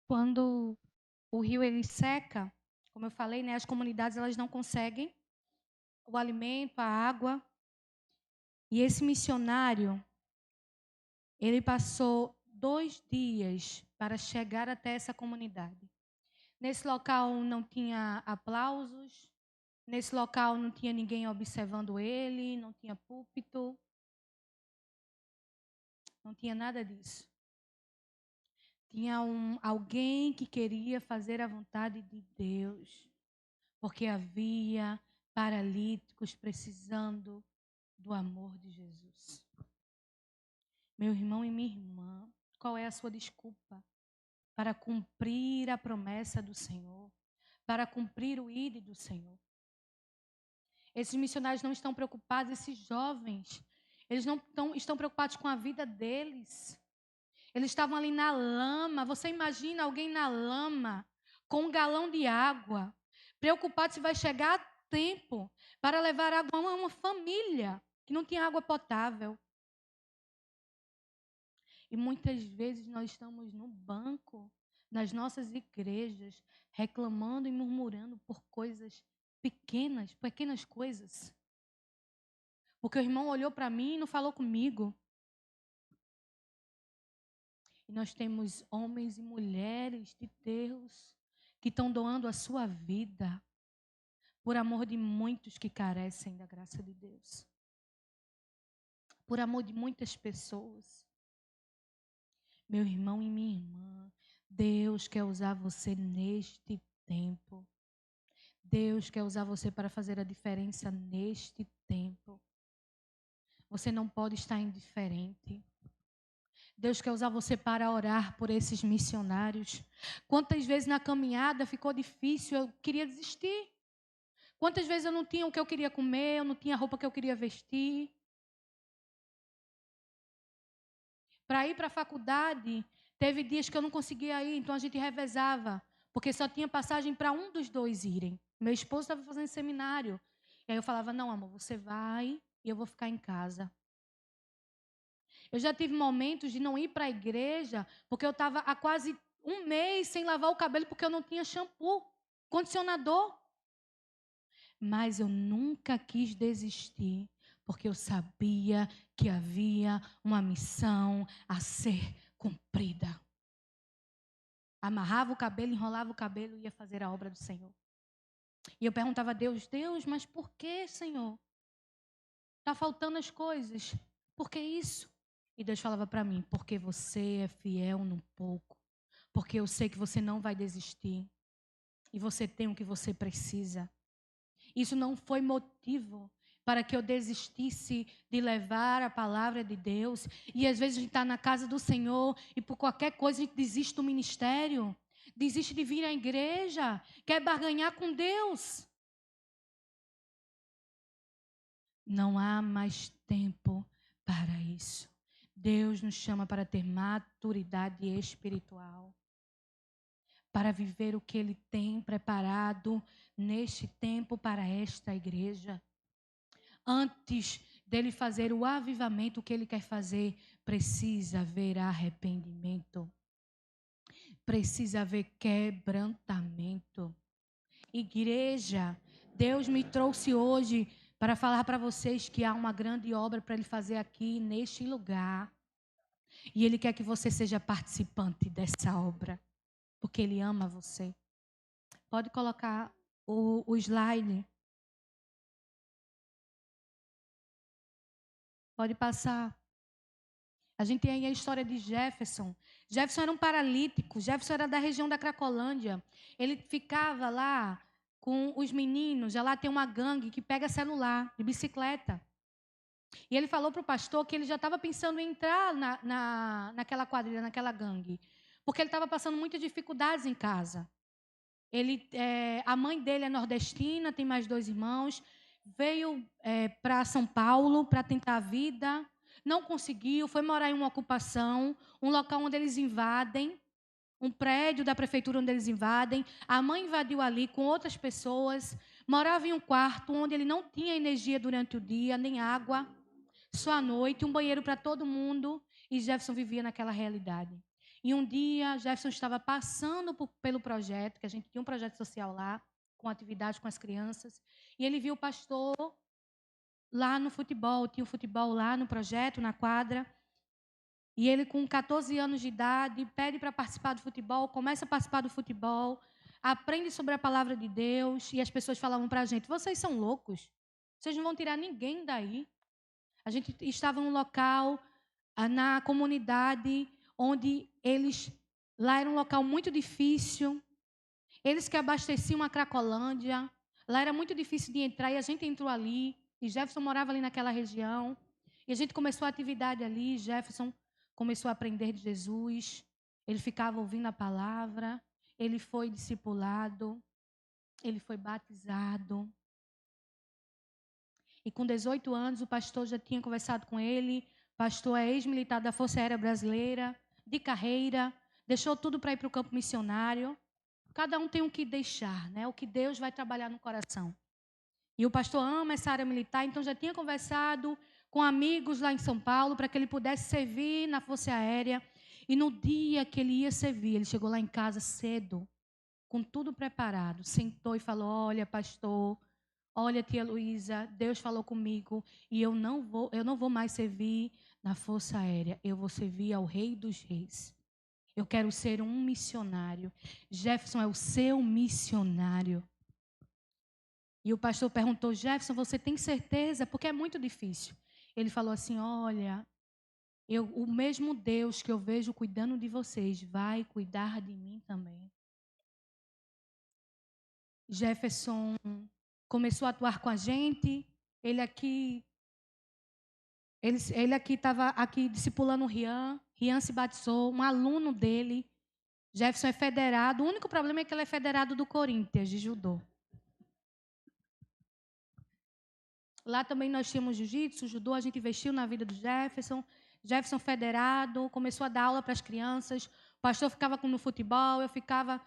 Quando o rio ele seca, como eu falei, né, as comunidades elas não conseguem o alimento, a água. E esse missionário, ele passou 2 dias para chegar até essa comunidade. Nesse local não tinha aplausos, nesse local não tinha ninguém observando ele, não tinha púlpito, não tinha nada disso. Tinha alguém que queria fazer a vontade de Deus, porque havia paralíticos precisando do amor de Jesus. Meu irmão e minha irmã, qual é a sua desculpa para cumprir a promessa do Senhor, para cumprir o ID do Senhor? Esses missionários não estão preocupados, esses jovens, eles não estão preocupados com a vida deles. Eles estavam ali na lama. Você imagina alguém na lama, com um galão de água, preocupado se vai chegar a tempo para levar água a uma família que não tinha água potável. E muitas vezes nós estamos no banco das nossas igrejas, reclamando e murmurando por coisas pequenas coisas. Porque o irmão olhou para mim e não falou comigo. E nós temos homens e mulheres de Deus que estão doando a sua vida por amor de muitos que carecem da graça de Deus. Por amor de muitas pessoas. Meu irmão e minha irmã, Deus quer usar você neste tempo. Deus quer usar você para fazer a diferença neste tempo. Você não pode estar indiferente. Deus quer usar você para orar por esses missionários. Quantas vezes na caminhada ficou difícil, eu queria desistir. Quantas vezes eu não tinha o que eu queria comer, eu não tinha a roupa que eu queria vestir. Para ir para a faculdade, teve dias que eu não conseguia ir, então a gente revezava, porque só tinha passagem para um dos dois irem. Meu esposo estava fazendo seminário. E aí eu falava, não, amor, você vai e eu vou ficar em casa. Eu já tive momentos de não ir para a igreja, porque eu estava há quase 1 mês sem lavar o cabelo, porque eu não tinha shampoo, condicionador. Mas eu nunca quis desistir, porque eu sabia que havia uma missão a ser cumprida. Amarrava o cabelo, enrolava o cabelo e ia fazer a obra do Senhor. E eu perguntava a Deus, mas por que, Senhor? Está faltando as coisas. Por que isso? E Deus falava para mim, porque você é fiel no pouco. Porque eu sei que você não vai desistir. E você tem o que você precisa. Isso não foi motivo para que eu desistisse de levar a palavra de Deus. E às vezes a gente está na casa do Senhor e por qualquer coisa a gente desiste do ministério. desiste de vir à igreja, quer barganhar com Deus. Não há mais tempo para isso. Deus nos chama para ter maturidade espiritual, para viver o que Ele tem preparado neste tempo para esta igreja. Antes dele fazer o avivamento que Ele quer fazer, precisa haver arrependimento. Precisa haver quebrantamento. Igreja, Deus me trouxe hoje para falar para vocês que há uma grande obra para Ele fazer aqui neste lugar. E Ele quer que você seja participante dessa obra, porque Ele ama você. Pode colocar o slide. Pode passar. A gente tem aí a história de Jefferson. Jefferson era um paralítico. Jefferson era da região da Cracolândia. Ele ficava lá com os meninos. Já lá tem uma gangue que pega celular de bicicleta. E ele falou para o pastor que ele já estava pensando em entrar naquela quadrilha, naquela gangue. Porque ele estava passando muitas dificuldades em casa. A mãe dele é nordestina, tem mais 2 irmãos. Veio para São Paulo para tentar a vida. Não conseguiu, foi morar em uma ocupação, um local onde eles invadem, um prédio da prefeitura onde eles invadem. A mãe invadiu ali com outras pessoas, morava em um quarto onde ele não tinha energia durante o dia, nem água, só à noite, um banheiro para todo mundo, e Jefferson vivia naquela realidade. E um dia, Jefferson estava passando pelo projeto, que a gente tinha um projeto social lá, com atividades com as crianças, e ele viu o pastor lá no futebol, tinha o futebol lá no projeto, na quadra. E ele, com 14 anos de idade, pede para participar do futebol, começa a participar do futebol, aprende sobre a palavra de Deus, e as pessoas falavam para a gente, vocês são loucos, vocês não vão tirar ninguém daí. A gente estava num local, na comunidade, onde lá era um local muito difícil, eles que abasteciam a Cracolândia, lá era muito difícil de entrar, e a gente entrou ali. E Jefferson morava ali naquela região. E a gente começou a atividade ali. Jefferson começou a aprender de Jesus. Ele ficava ouvindo a palavra. Ele foi discipulado. Ele foi batizado. E com 18 anos, o pastor já tinha conversado com ele. O pastor é ex-militar da Força Aérea Brasileira, de carreira. Deixou tudo para ir para o campo missionário. Cada um tem o que deixar, né? O que Deus vai trabalhar no coração. E o pastor ama essa área militar, então já tinha conversado com amigos lá em São Paulo para que ele pudesse servir na Força Aérea. E no dia que ele ia servir, ele chegou lá em casa cedo, com tudo preparado, sentou e falou, olha, pastor, olha, tia Luísa, Deus falou comigo e eu não vou mais servir na Força Aérea, eu vou servir ao Rei dos Reis. Eu quero ser um missionário. Jefferson é o seu missionário. E o pastor perguntou, Jefferson, você tem certeza? Porque é muito difícil. Ele falou assim, olha, o mesmo Deus que eu vejo cuidando de vocês vai cuidar de mim também. Jefferson começou a atuar com a gente. Ele aqui estava aqui discipulando o Rian. Rian se batizou, um aluno dele. Jefferson é federado. O único problema é que ele é federado do Corinthians, de judô. Lá também nós tínhamos jiu-jitsu, judô, a gente investiu na vida do Jefferson. Jefferson federado, começou a dar aula para as crianças. O pastor ficava no futebol, eu ficava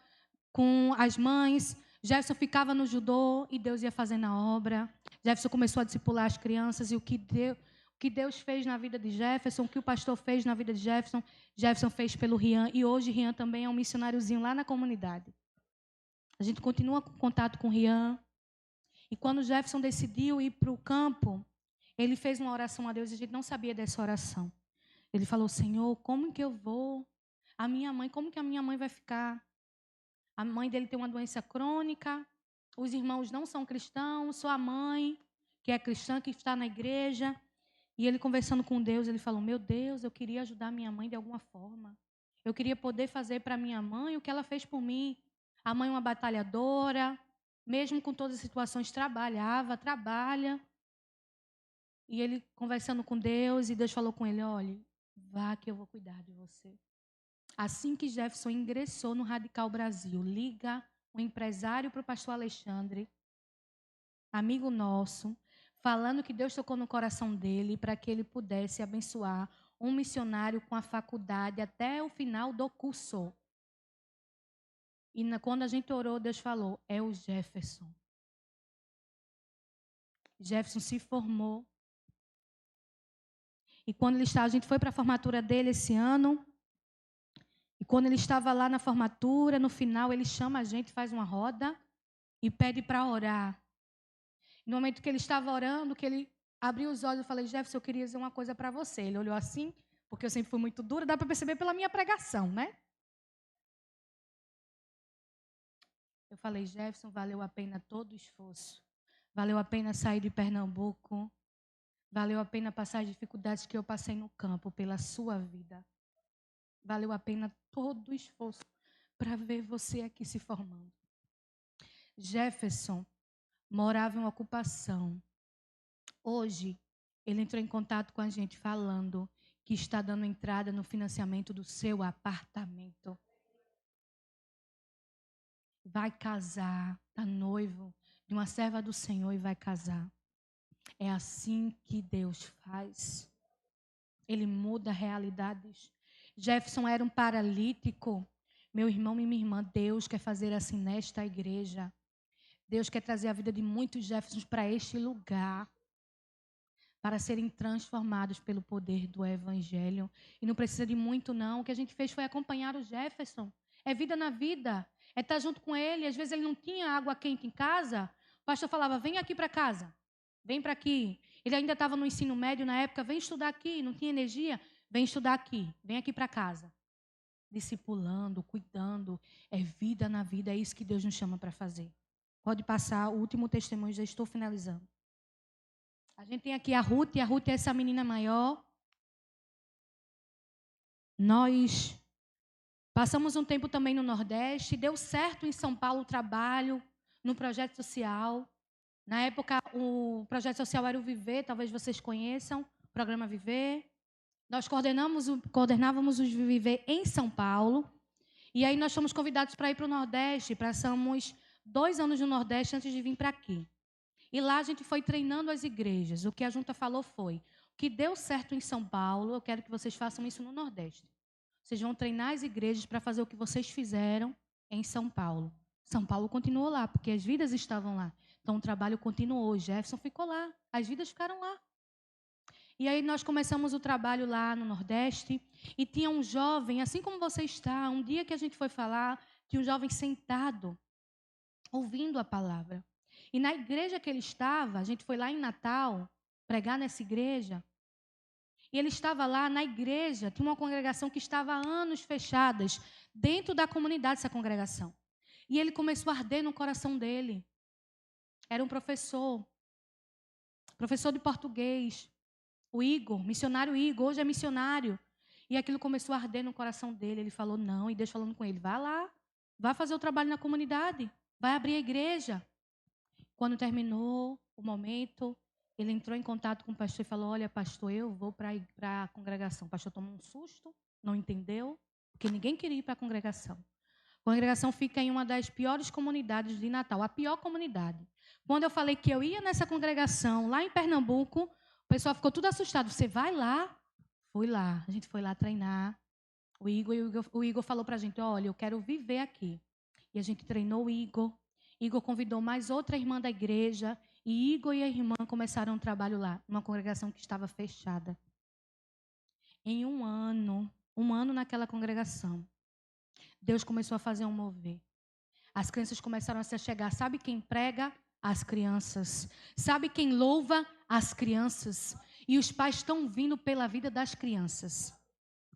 com as mães. Jefferson ficava no judô e Deus ia fazendo a obra. Jefferson começou a discipular as crianças e o que Deus fez na vida de Jefferson, o que o pastor fez na vida de Jefferson, Jefferson fez pelo Rian. E hoje Rian também é um missionáriozinho lá na comunidade. A gente continua com contato com o Rian. E quando Jefferson decidiu ir para o campo, ele fez uma oração a Deus e a gente não sabia dessa oração. Ele falou, Senhor, como que eu vou? Como que a minha mãe vai ficar? A mãe dele tem uma doença crônica, os irmãos não são cristãos, só a mãe, que é cristã, que está na igreja. E ele conversando com Deus, ele falou, meu Deus, eu queria ajudar minha mãe de alguma forma. Eu queria poder fazer para minha mãe o que ela fez por mim. A mãe é uma batalhadora, mesmo com todas as situações, trabalha. E ele conversando com Deus, e Deus falou com ele, olha, vá que eu vou cuidar de você. Assim que Jefferson ingressou no Radical Brasil, liga um empresário para o pastor Alexandre, amigo nosso, falando que Deus tocou no coração dele para que ele pudesse abençoar um missionário com a faculdade até o final do curso. E quando a gente orou, Deus falou, é o Jefferson. Jefferson se formou. E quando a gente foi para a formatura dele esse ano, e quando ele estava lá na formatura, no final ele chama a gente, faz uma roda e pede para orar. No momento que ele estava orando, que ele abriu os olhos, eu falei, Jefferson, eu queria dizer uma coisa para você. Ele olhou assim, porque eu sempre fui muito dura, dá para perceber pela minha pregação, né? Eu falei, Jefferson, valeu a pena todo o esforço. Valeu a pena sair de Pernambuco. Valeu a pena passar as dificuldades que eu passei no campo pela sua vida. Valeu a pena todo o esforço para ver você aqui se formando. Jefferson morava em uma ocupação. Hoje, ele entrou em contato com a gente falando que está dando entrada no financiamento do seu apartamento. Vai casar, está noivo de uma serva do Senhor e vai casar. É assim que Deus faz. Ele muda realidades. Jefferson era um paralítico. Meu irmão e minha irmã, Deus quer fazer assim nesta igreja. Deus quer trazer a vida de muitos Jeffersons para este lugar, para serem transformados pelo poder do Evangelho. E não precisa de muito, não. O que a gente fez foi acompanhar o Jefferson. É vida na vida. É estar junto com ele. Às vezes ele não tinha água quente em casa. O pastor falava, vem aqui para casa. Vem para aqui. Ele ainda estava no ensino médio na época. Vem estudar aqui. Não tinha energia? Vem estudar aqui. Vem aqui para casa. Discipulando, cuidando. É vida na vida. É isso que Deus nos chama para fazer. Pode passar o último testemunho. Já estou finalizando. A gente tem aqui a Ruth. E a Ruth é essa menina maior. Nós passamos um tempo também no Nordeste. Deu certo em São Paulo o trabalho no projeto social. Na época, o projeto social era o Viver, talvez vocês conheçam, o programa Viver. Nós coordenávamos o Viver em São Paulo. E aí nós fomos convidados para ir para o Nordeste. Passamos 2 anos no Nordeste antes de vir para aqui. E lá a gente foi treinando as igrejas. O que a junta falou foi, o que deu certo em São Paulo, eu quero que vocês façam isso no Nordeste. Vocês vão treinar as igrejas para fazer o que vocês fizeram em São Paulo. São Paulo continuou lá, porque as vidas estavam lá. Então, o trabalho continuou. Jefferson ficou lá. As vidas ficaram lá. E aí, nós começamos o trabalho lá no Nordeste. E tinha um jovem, assim como você está, um dia que a gente foi falar, tinha um jovem sentado, ouvindo a palavra. E na igreja que ele estava, a gente foi lá em Natal, pregar nessa igreja. E ele estava lá na igreja, tinha uma congregação que estava há anos fechadas, dentro da comunidade dessa congregação. E ele começou a arder no coração dele. Era um professor de português, o Igor, missionário Igor, hoje é missionário. E aquilo começou a arder no coração dele. Ele falou não, e Deus falando com ele, vai lá, vai fazer o trabalho na comunidade, vai abrir a igreja. Quando terminou o momento, ele entrou em contato com o pastor e falou, olha, pastor, eu vou para a congregação. O pastor tomou um susto, não entendeu, porque ninguém queria ir para a congregação. A congregação fica em uma das piores comunidades de Natal, a pior comunidade. Quando eu falei que eu ia nessa congregação, lá em Pernambuco, o pessoal ficou tudo assustado. Você vai lá? Fui lá. A gente foi lá treinar. O Igor falou para a gente, olha, eu quero viver aqui. E a gente treinou o Igor. Igor convidou mais outra irmã da igreja. E Igor e a irmã começaram um trabalho lá, numa congregação que estava fechada. Em um ano naquela congregação, Deus começou a fazer um mover. As crianças começaram a se achegar. Sabe quem prega? As crianças. Sabe quem louva? As crianças. E os pais estão vindo pela vida das crianças.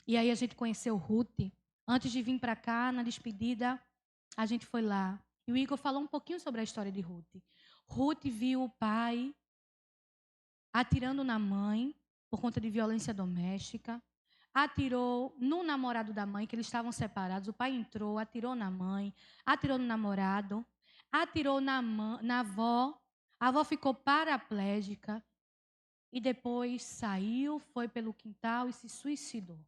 E aí a gente conheceu Ruth. Antes de vir para cá, na despedida, a gente foi lá. E o Igor falou um pouquinho sobre a história de Ruth. Ruth viu o pai atirando na mãe por conta de violência doméstica. Atirou no namorado da mãe, que eles estavam separados. O pai entrou, atirou na mãe, atirou no namorado, atirou na avó. A avó ficou paraplégica e depois saiu, foi pelo quintal e se suicidou.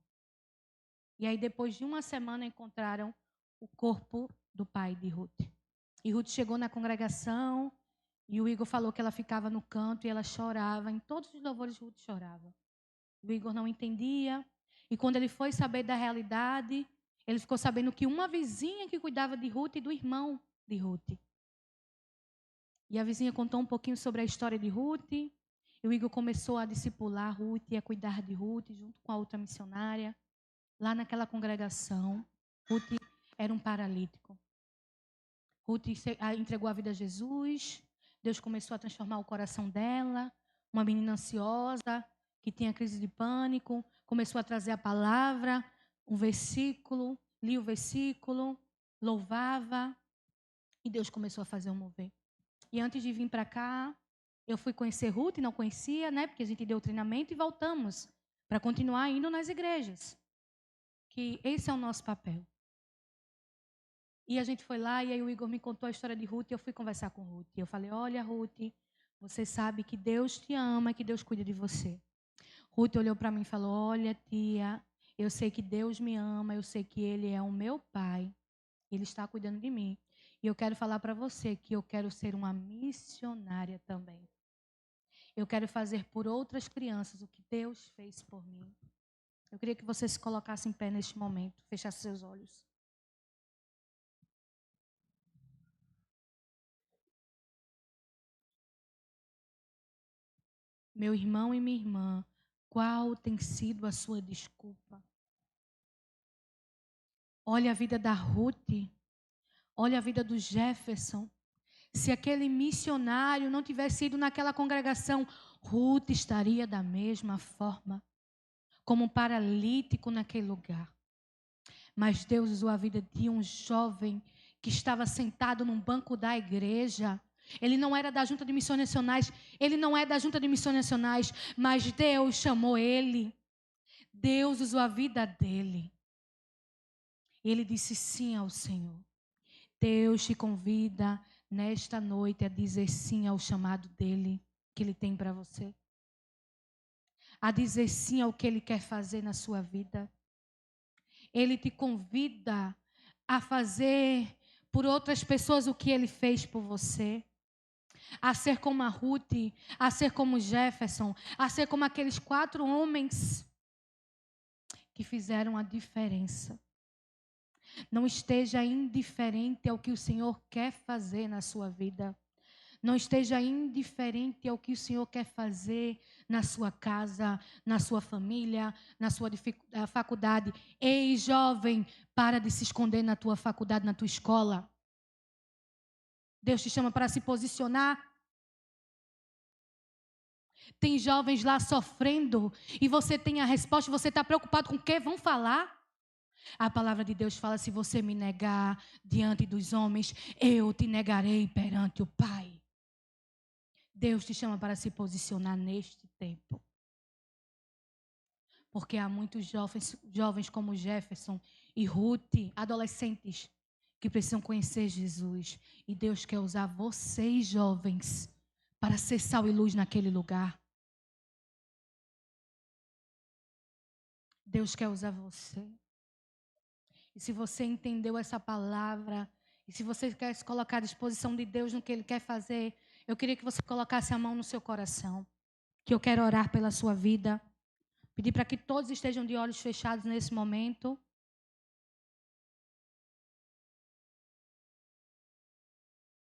E aí, depois de uma semana, encontraram o corpo do pai de Ruth. E Ruth chegou na congregação e o Igor falou que ela ficava no canto e ela chorava. Em todos os louvores, Ruth chorava. O Igor não entendia. E quando ele foi saber da realidade, ele ficou sabendo que uma vizinha que cuidava de Ruth e do irmão de Ruth. E a vizinha contou um pouquinho sobre a história de Ruth. E o Igor começou a discipular Ruth e a cuidar de Ruth junto com a outra missionária. Lá naquela congregação, Ruth era um paralítico. Ruth entregou a vida a Jesus. Deus começou a transformar o coração dela. Uma menina ansiosa, que tinha crise de pânico. Começou a trazer a palavra, um versículo. Lia o versículo, louvava. E Deus começou a fazer um mover. E antes de vir para cá, eu fui conhecer Ruth, não conhecia, né? Porque a gente deu treinamento e voltamos para continuar indo nas igrejas. Que esse é o nosso papel. E a gente foi lá e aí o Igor me contou a história de Ruth e eu fui conversar com Ruth. E eu falei, olha Ruth, você sabe que Deus te ama, que Deus cuida de você. Ruth olhou para mim e falou, olha tia, eu sei que Deus me ama, eu sei que Ele é o meu pai. Ele está cuidando de mim. E eu quero falar para você que eu quero ser uma missionária também. Eu quero fazer por outras crianças o que Deus fez por mim. Eu queria que você se colocasse em pé neste momento, fechasse seus olhos. Meu irmão e minha irmã, qual tem sido a sua desculpa? Olha a vida da Ruth, olha a vida do Jefferson. Se aquele missionário não tivesse ido naquela congregação, Ruth estaria da mesma forma, como um paralítico naquele lugar. Mas Deus usou a vida de um jovem que estava sentado num banco da igreja. Ele não era da junta de missões nacionais, ele não é da junta de missões nacionais, mas Deus chamou ele. Deus usou a vida dele. Ele disse sim ao Senhor. Deus te convida nesta noite a dizer sim ao chamado dele, que ele tem para você. A dizer sim ao que ele quer fazer na sua vida. Ele te convida a fazer por outras pessoas o que ele fez por você. A ser como a Ruth, a ser como Jefferson, a ser como aqueles 4 homens que fizeram a diferença. Não esteja indiferente ao que o Senhor quer fazer na sua vida. Não esteja indiferente ao que o Senhor quer fazer na sua casa, na sua família, na sua faculdade. Ei, jovem, para de se esconder na tua faculdade, na tua escola. Deus te chama para se posicionar. Tem jovens lá sofrendo e você tem a resposta, você está preocupado com o que vão falar? A palavra de Deus fala, se você me negar diante dos homens, eu te negarei perante o Pai. Deus te chama para se posicionar neste tempo. Porque há muitos jovens como Jefferson e Ruth, adolescentes, que precisam conhecer Jesus. E Deus quer usar vocês, jovens, para ser sal e luz naquele lugar. Deus quer usar você. E se você entendeu essa palavra, e se você quer se colocar à disposição de Deus no que Ele quer fazer, eu queria que você colocasse a mão no seu coração. Que eu quero orar pela sua vida. Pedir para que todos estejam de olhos fechados nesse momento.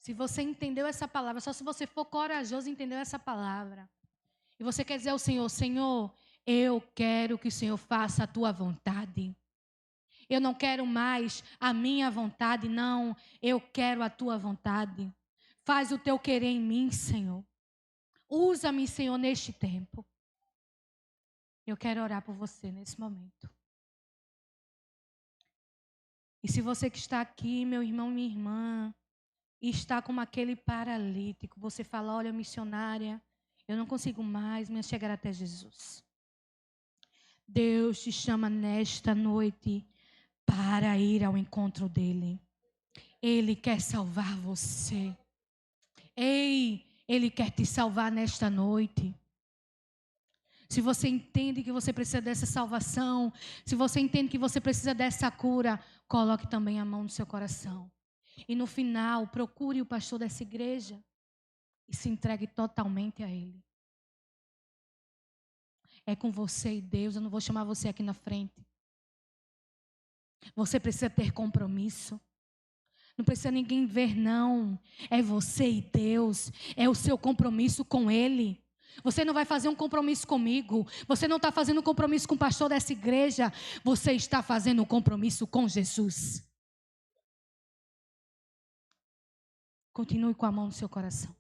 Se você entendeu essa palavra, só se você for corajoso e entendeu essa palavra. E você quer dizer ao Senhor, Senhor, eu quero que o Senhor faça a tua vontade. Eu não quero mais a minha vontade, não. Eu quero a tua vontade. Faz o teu querer em mim, Senhor. Usa-me, Senhor, neste tempo. Eu quero orar por você nesse momento. E se você que está aqui, meu irmão, minha irmã, e está como aquele paralítico, você fala, olha, missionária, eu não consigo mais me chegar até Jesus. Deus te chama nesta noite para ir ao encontro dele. Ele quer salvar você. Ei, Ele quer te salvar nesta noite. Se você entende que você precisa dessa salvação, se você entende que você precisa dessa cura, coloque também a mão no seu coração. E no final, procure o pastor dessa igreja e se entregue totalmente a ele. É com você e Deus, eu não vou chamar você aqui na frente. Você precisa ter compromisso. Não precisa ninguém ver, não. É você e Deus. É o seu compromisso com Ele. Você não vai fazer um compromisso comigo. Você não está fazendo um compromisso com o pastor dessa igreja. Você está fazendo um compromisso com Jesus. Continue com a mão no seu coração.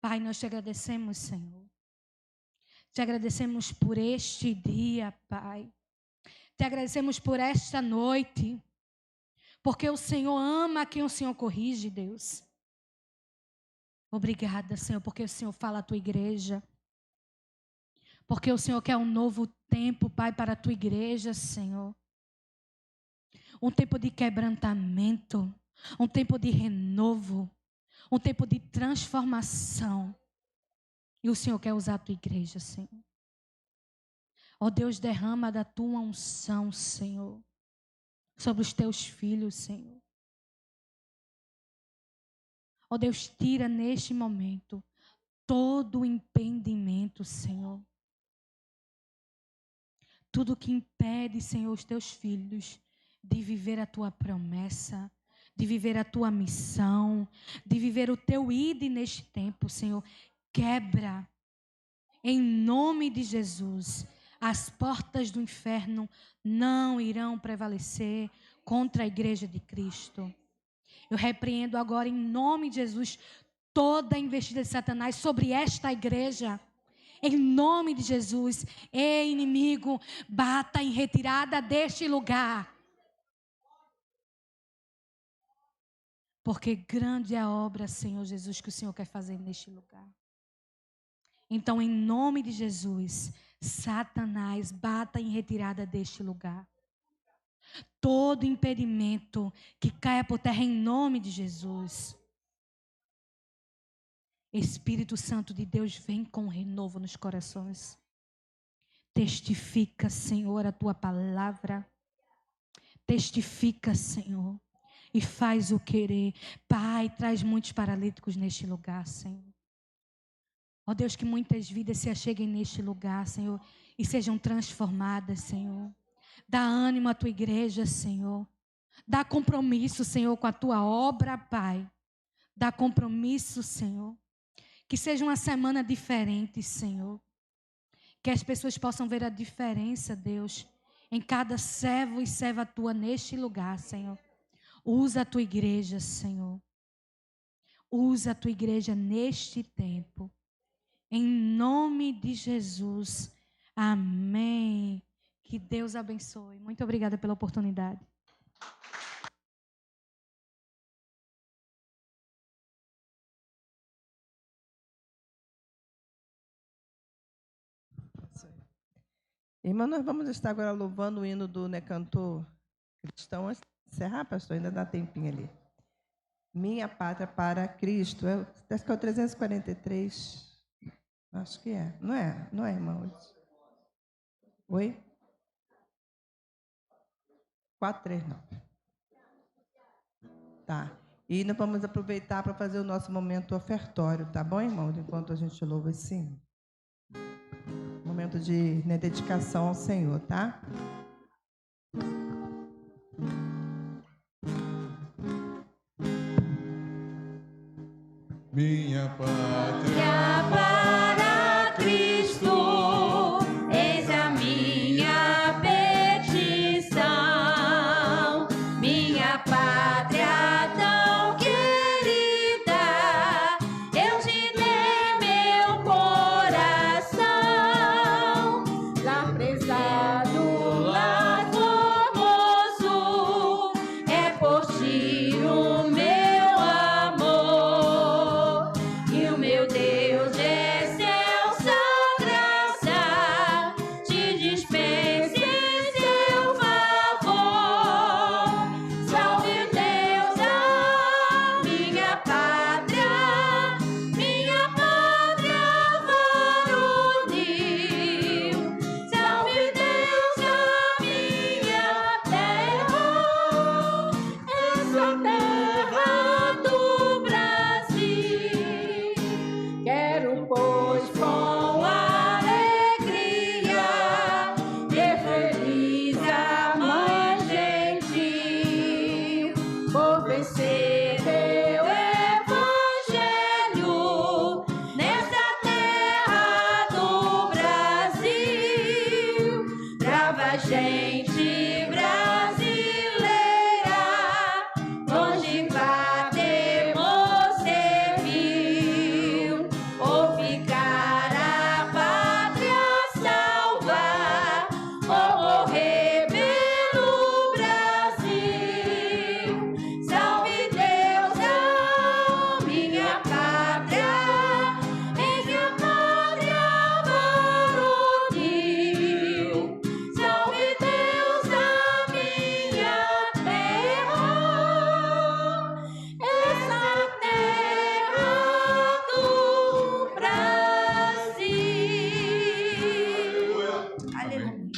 Pai, nós te agradecemos, Senhor. Te agradecemos por este dia, Pai. Te agradecemos por esta noite. Porque o Senhor ama quem o Senhor corrige, Deus. Obrigada, Senhor, porque o Senhor fala à tua igreja. Porque o Senhor quer um novo tempo, Pai, para a tua igreja, Senhor. Um tempo de quebrantamento. Um tempo de renovo. Um tempo de transformação. E o Senhor quer usar a tua igreja, Senhor. Ó Deus, derrama da tua unção, Senhor, sobre os teus filhos, Senhor. Ó Deus, tira neste momento todo o impedimento, Senhor. Tudo que impede, Senhor, os teus filhos de viver a tua promessa, de viver a tua missão, de viver o teu ide neste tempo, Senhor. Quebra, em nome de Jesus. As portas do inferno não irão prevalecer contra a igreja de Cristo. Eu repreendo agora em nome de Jesus toda a investida de Satanás sobre esta igreja. Em nome de Jesus, ei inimigo, bata em retirada deste lugar. Porque grande é a obra, Senhor Jesus, que o Senhor quer fazer neste lugar. Então, em nome de Jesus, Satanás, bata em retirada deste lugar. Todo impedimento que caia por terra em nome de Jesus. Espírito Santo de Deus, vem com renovo nos corações. Testifica, Senhor, a tua palavra. Testifica, Senhor, e faz o querer. Pai, traz muitos paralíticos neste lugar, Senhor. Ó Deus, que muitas vidas se acheguem neste lugar, Senhor, e sejam transformadas, Senhor. Dá ânimo à tua igreja, Senhor. Dá compromisso, Senhor, com a tua obra, Pai. Dá compromisso, Senhor. Que seja uma semana diferente, Senhor. Que as pessoas possam ver a diferença, Deus, em cada servo e serva tua neste lugar, Senhor. Usa a tua igreja, Senhor. Usa a tua igreja neste tempo. Em nome de Jesus. Amém. Que Deus abençoe. Muito obrigada pela oportunidade. Irmã, nós vamos estar agora louvando o hino do cantor cristão. Antes de encerrar, pastor, ainda dá tempinho ali. Minha pátria para Cristo. Acho que é o 343. Acho que é. Não é? Não é, irmão? Oi? 439. Tá. E nós vamos aproveitar para fazer o nosso momento ofertório, tá bom, irmão? Enquanto a gente louva esse hino. Momento de dedicação ao Senhor, tá? Minha pátria. Para Cristo, eis a minha petição, minha pátria tão querida, eu te dei meu coração, lá prezado, lá formoso, é por ti o meu amor. E o meu Deus é oferecer teu evangelho nessa terra do Brasil, brava gente brasileira, longe batemos serviu, ou ficar a pátria salvar, ou morrer pelo Brasil. Salve Deus, a minha pátria, em minha pátria varonil. Salve Deus, a minha terra, essa terra do Brasil. Aleluia.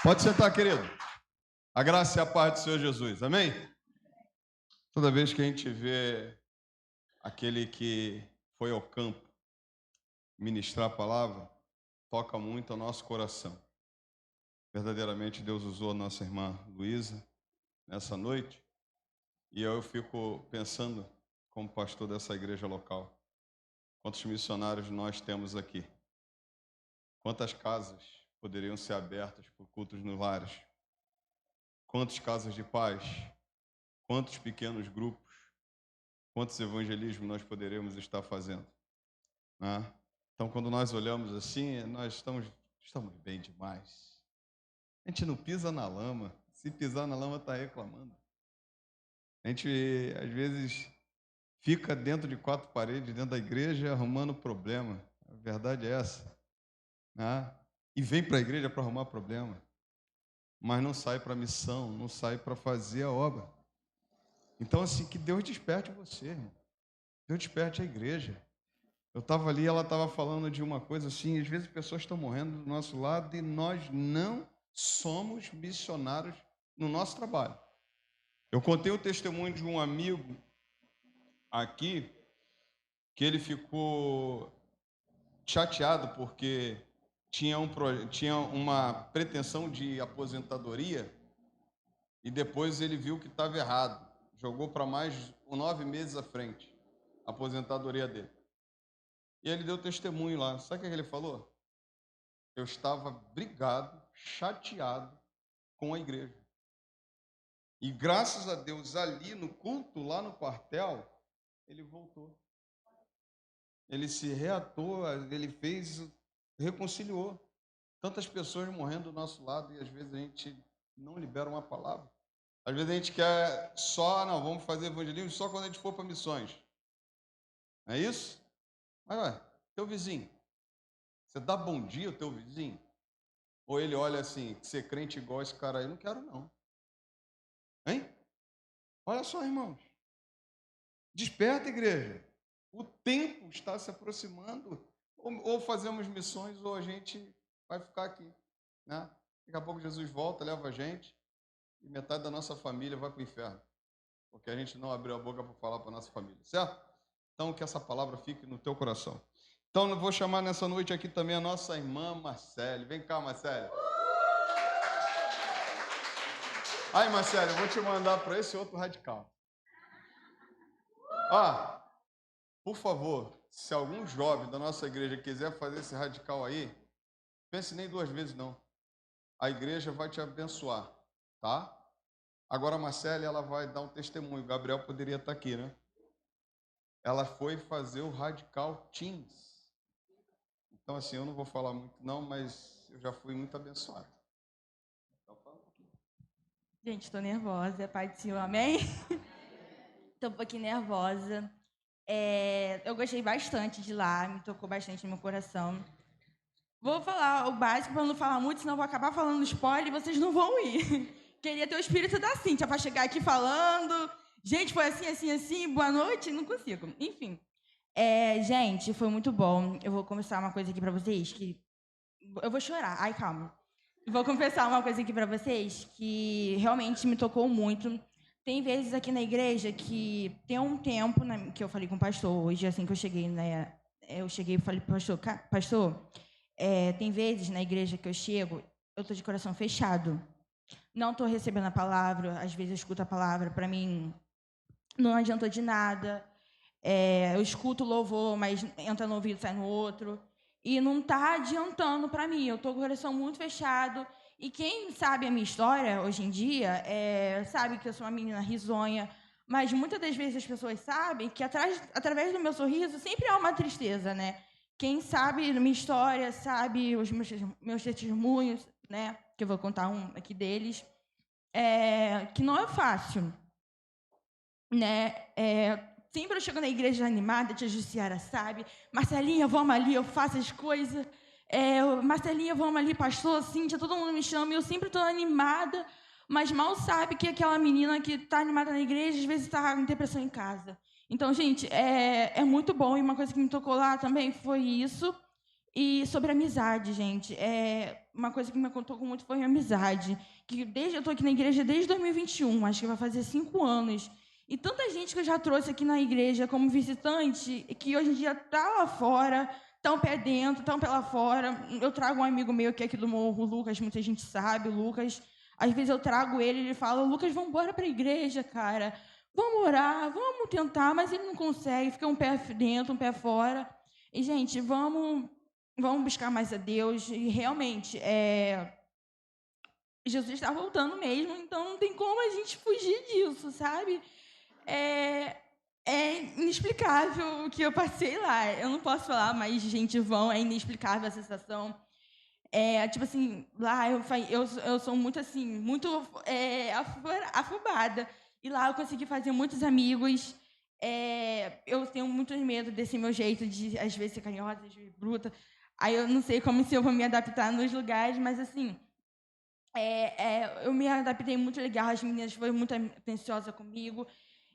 Pode sentar, querido. A graça e a paz do Senhor Jesus. Amém? Toda vez que a gente vê aquele que foi ao campo ministrar a palavra, toca muito ao nosso coração. Verdadeiramente, Deus usou a nossa irmã Luísa nessa noite, e eu fico pensando, como pastor dessa igreja local, quantos missionários nós temos aqui? Quantas casas poderiam ser abertas por cultos nos lares? Quantas casas de paz? Quantos pequenos grupos? Quantos evangelismos nós poderemos estar fazendo? Né? Então, quando nós olhamos assim, nós estamos bem demais. A gente não pisa na lama. Se pisar na lama, está reclamando. A gente, às vezes, fica dentro de quatro paredes, dentro da igreja, arrumando problema. A verdade é essa. Né? E vem para a igreja para arrumar problema. Mas não sai para a missão, não sai para fazer a obra. Então, assim, que Deus desperte você, irmão. Deus desperte a igreja. Eu estava ali, ela estava falando de uma coisa assim, às vezes pessoas estão morrendo do nosso lado e nós não somos missionários no nosso trabalho. Eu contei o testemunho de um amigo aqui, que ele ficou chateado porque tinha uma pretensão de aposentadoria e depois ele viu que estava errado. Jogou para mais 9 meses à frente a aposentadoria dele. E ele deu testemunho lá. Sabe o que ele falou? Eu estava brigado, chateado com a igreja. E graças a Deus, ali no culto, lá no quartel, ele voltou. Ele se reatou, ele reconciliou. Tantas pessoas morrendo do nosso lado e às vezes a gente não libera uma palavra. Às vezes a gente quer vamos fazer evangelismo só quando a gente for para missões. É isso? Mas, teu vizinho, você dá bom dia ao teu vizinho? Ou ele olha assim, ser crente igual esse cara aí, não quero não. Hein? Olha só, irmãos. Desperta, igreja. O tempo está se aproximando. Ou fazemos missões, ou a gente vai ficar aqui. Né? Daqui a pouco Jesus volta, leva a gente, e metade da nossa família vai para o inferno. Porque a gente não abriu a boca para falar para a nossa família, certo? Então, que essa palavra fique no teu coração. Então, eu vou chamar nessa noite aqui também a nossa irmã Marcele. Vem cá, Marcele. Aí, Marcele, eu vou te mandar para esse outro radical. Por favor, se algum jovem da nossa igreja quiser fazer esse radical aí, pense nem 2 vezes, não. A igreja vai te abençoar, tá? Agora a Marcele, ela vai dar um testemunho. O Gabriel poderia estar aqui, né? Ela foi fazer o Radical Teens. Então, assim, eu não vou falar muito não, mas eu já fui muito abençoado. Então, fala um pouquinho. Gente, estou nervosa, Pai do Senhor, amém? Estou um pouquinho nervosa. Eu gostei bastante de lá, me tocou bastante no meu coração. Vou falar o básico para não falar muito, senão eu vou acabar falando spoiler e vocês não vão ir. Queria ter o espírito da Cíntia para chegar aqui falando. Gente, foi assim, assim, assim, boa noite. Não consigo. Enfim. Gente, foi muito bom. Eu vou confessar uma coisa aqui para vocês que... Eu vou chorar. Ai, calma. Vou confessar uma coisa aqui para vocês que realmente me tocou muito. Tem vezes aqui na igreja que tem um tempo que eu falei com o pastor hoje, assim que eu cheguei, né? Eu cheguei e falei para o pastor, tem vezes na igreja que eu chego, eu tô de coração fechado. não estou recebendo a palavra, às vezes eu escuto a palavra, para mim não adiantou de nada. Eu escuto louvor, mas entra no ouvido, sai no outro. E não está adiantando para mim. Eu estou com o coração muito fechado. E quem sabe a minha história hoje em dia sabe que eu sou uma menina risonha. Mas muitas das vezes as pessoas sabem que através do meu sorriso sempre há uma tristeza, né? Quem sabe a minha história, sabe os meus testemunhos, né? Que eu vou contar um aqui deles. Que não é fácil, né? Sempre eu chego na igreja animada, tia Jussiara sabe. Marcelinha, vamos ali, eu faço as coisas. Marcelinha, vamos ali, pastor, Cíntia, todo mundo me chama. E eu sempre estou animada, mas mal sabe que aquela menina que está animada na igreja, às vezes está com depressão em casa. Então, gente, é muito bom. E uma coisa que me tocou lá também foi isso. E sobre amizade, gente. Uma coisa que me tocou muito foi a amizade. Que eu estou aqui na igreja desde 2021, acho que vai fazer 5 anos. E tanta gente que eu já trouxe aqui na igreja como visitante, que hoje em dia está lá fora, estão pé dentro, estão pé lá fora. Eu trago um amigo meu que é aqui do morro, o Lucas, muita gente sabe, o Lucas. Às vezes eu trago ele fala, Lucas, vamos embora para a igreja, cara. Vamos orar, vamos tentar, mas ele não consegue, fica um pé dentro, um pé fora. E, gente, vamos buscar mais a Deus. E, realmente, Jesus está voltando mesmo, então não tem como a gente fugir disso, sabe? É inexplicável o que eu passei lá. Eu não posso falar, mas, gente, é inexplicável a sensação. Tipo assim, lá eu sou muito, assim, muito afobada. E lá eu consegui fazer muitos amigos. Eu tenho muito medo desse meu jeito de, às vezes, ser carinhosa, às vezes bruta. Aí eu não sei como se eu vou me adaptar nos lugares, mas, assim, eu me adaptei muito legal. As meninas foram muito atenciosas comigo.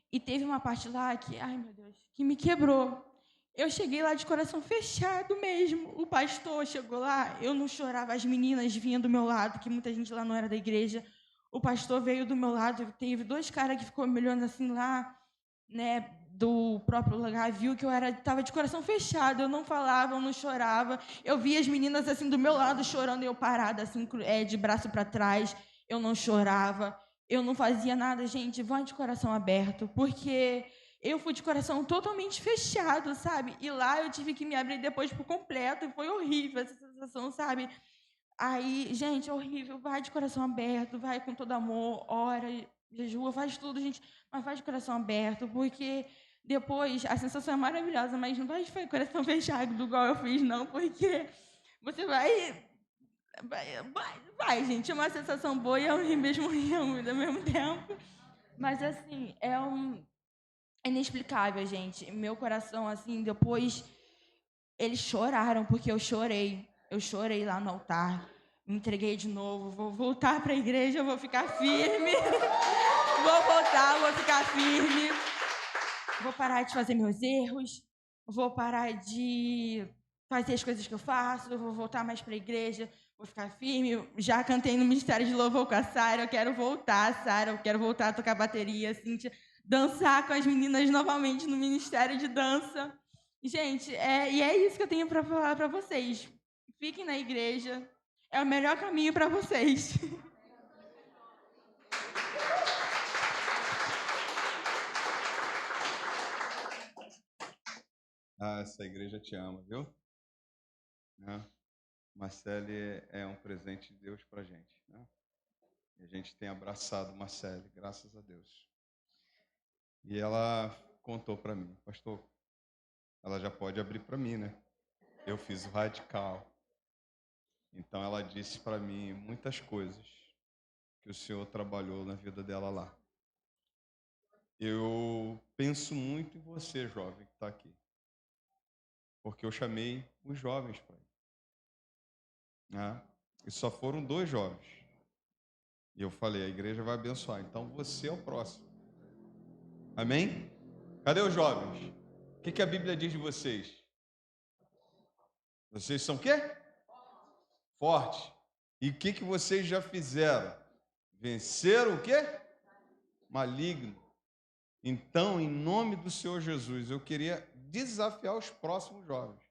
E teve uma parte lá que, ai, meu Deus, que me quebrou. Eu cheguei lá de coração fechado mesmo. O pastor chegou lá, eu não chorava. As meninas vinham do meu lado, que muita gente lá não era da igreja. O pastor veio do meu lado, teve 2 caras que ficou me olhando assim lá, né, do próprio lugar, viu que eu estava de coração fechado, eu não falava, eu não chorava. Eu via as meninas assim do meu lado chorando, e eu parada assim, de braço para trás, eu não chorava. Eu não fazia nada, gente, vão de coração aberto, porque eu fui de coração totalmente fechado, sabe? E lá eu tive que me abrir depois por completo, e foi horrível essa sensação, sabe? Aí, gente, horrível, vai de coração aberto, vai com todo amor, ora, jejua, faz tudo, gente, mas vai de coração aberto, porque depois a sensação é maravilhosa, mas não vai de coração fechado, igual eu fiz, não, porque você vai, gente, é uma sensação boa e é um mesmo ao mesmo tempo. Mas, assim, é inexplicável, gente. Meu coração, assim, depois, eles choraram, porque eu chorei. Eu chorei lá no altar, me entreguei de novo, vou voltar para a igreja, vou ficar firme. Vou voltar, vou ficar firme. Vou parar de fazer meus erros, vou parar de fazer as coisas que eu faço, eu vou voltar mais para a igreja, vou ficar firme. Já cantei no Ministério de Louvor com a Sara, eu quero voltar, Sara, eu quero voltar a tocar bateria, Cíntia, dançar com as meninas novamente no Ministério de Dança. Gente, e é isso que eu tenho para falar para vocês. Fiquem na igreja, é o melhor caminho para vocês. Essa igreja te ama, viu? Marcele é um presente de Deus para a gente, né? E a gente tem abraçado Marcele, graças a Deus. E ela contou para mim, pastor, ela já pode abrir para mim, né? Eu fiz o radical. Então ela disse para mim muitas coisas que o Senhor trabalhou na vida dela lá. Eu penso muito em você, jovem, que está aqui. Porque eu chamei os jovens para ir. E só foram 2 jovens. E eu falei, a igreja vai abençoar. Então você é o próximo. Amém? Cadê os jovens? O que a Bíblia diz de vocês? Vocês são o quê? Fortes. E o que vocês já fizeram? Venceram o quê? Maligno. Então, em nome do Senhor Jesus, eu queria desafiar os próximos jovens.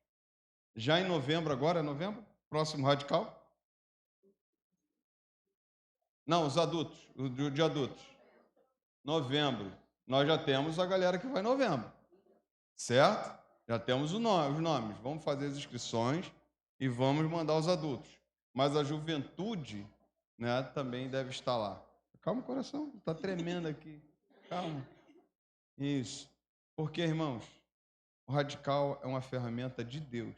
Já em novembro, agora é novembro? Próximo radical? Não, os adultos, o de adultos. Novembro. Nós já temos a galera que vai em novembro. Certo? Já temos os nomes. Vamos fazer as inscrições e vamos mandar os adultos. Mas a juventude, né, também deve estar lá. Calma, coração. Está tremendo aqui. Calma. Isso. Porque, irmãos, o radical é uma ferramenta de Deus.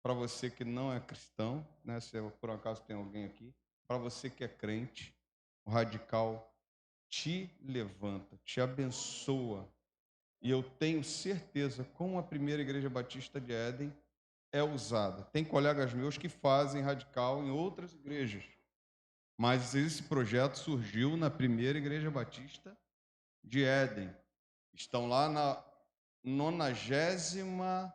Para você que não é cristão, né, se por acaso tem alguém aqui, para você que é crente, o radical te levanta, te abençoa. E eu tenho certeza, como a primeira Igreja Batista de Éden é usada. Tem colegas meus que fazem radical em outras igrejas. Mas esse projeto surgiu na primeira Igreja Batista de Éden. Estão lá na 91ª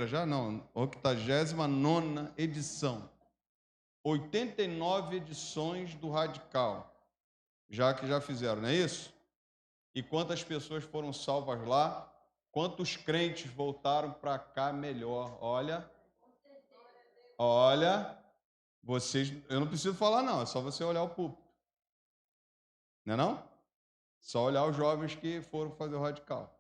já? Não, 89ª edição. 89 edições do Radical, já fizeram, não é isso? E quantas pessoas foram salvas lá? Quantos crentes voltaram para cá melhor? Olha, vocês, eu não preciso falar não, é só você olhar o púlpito. Não é não? Só olhar os jovens que foram fazer o Radical.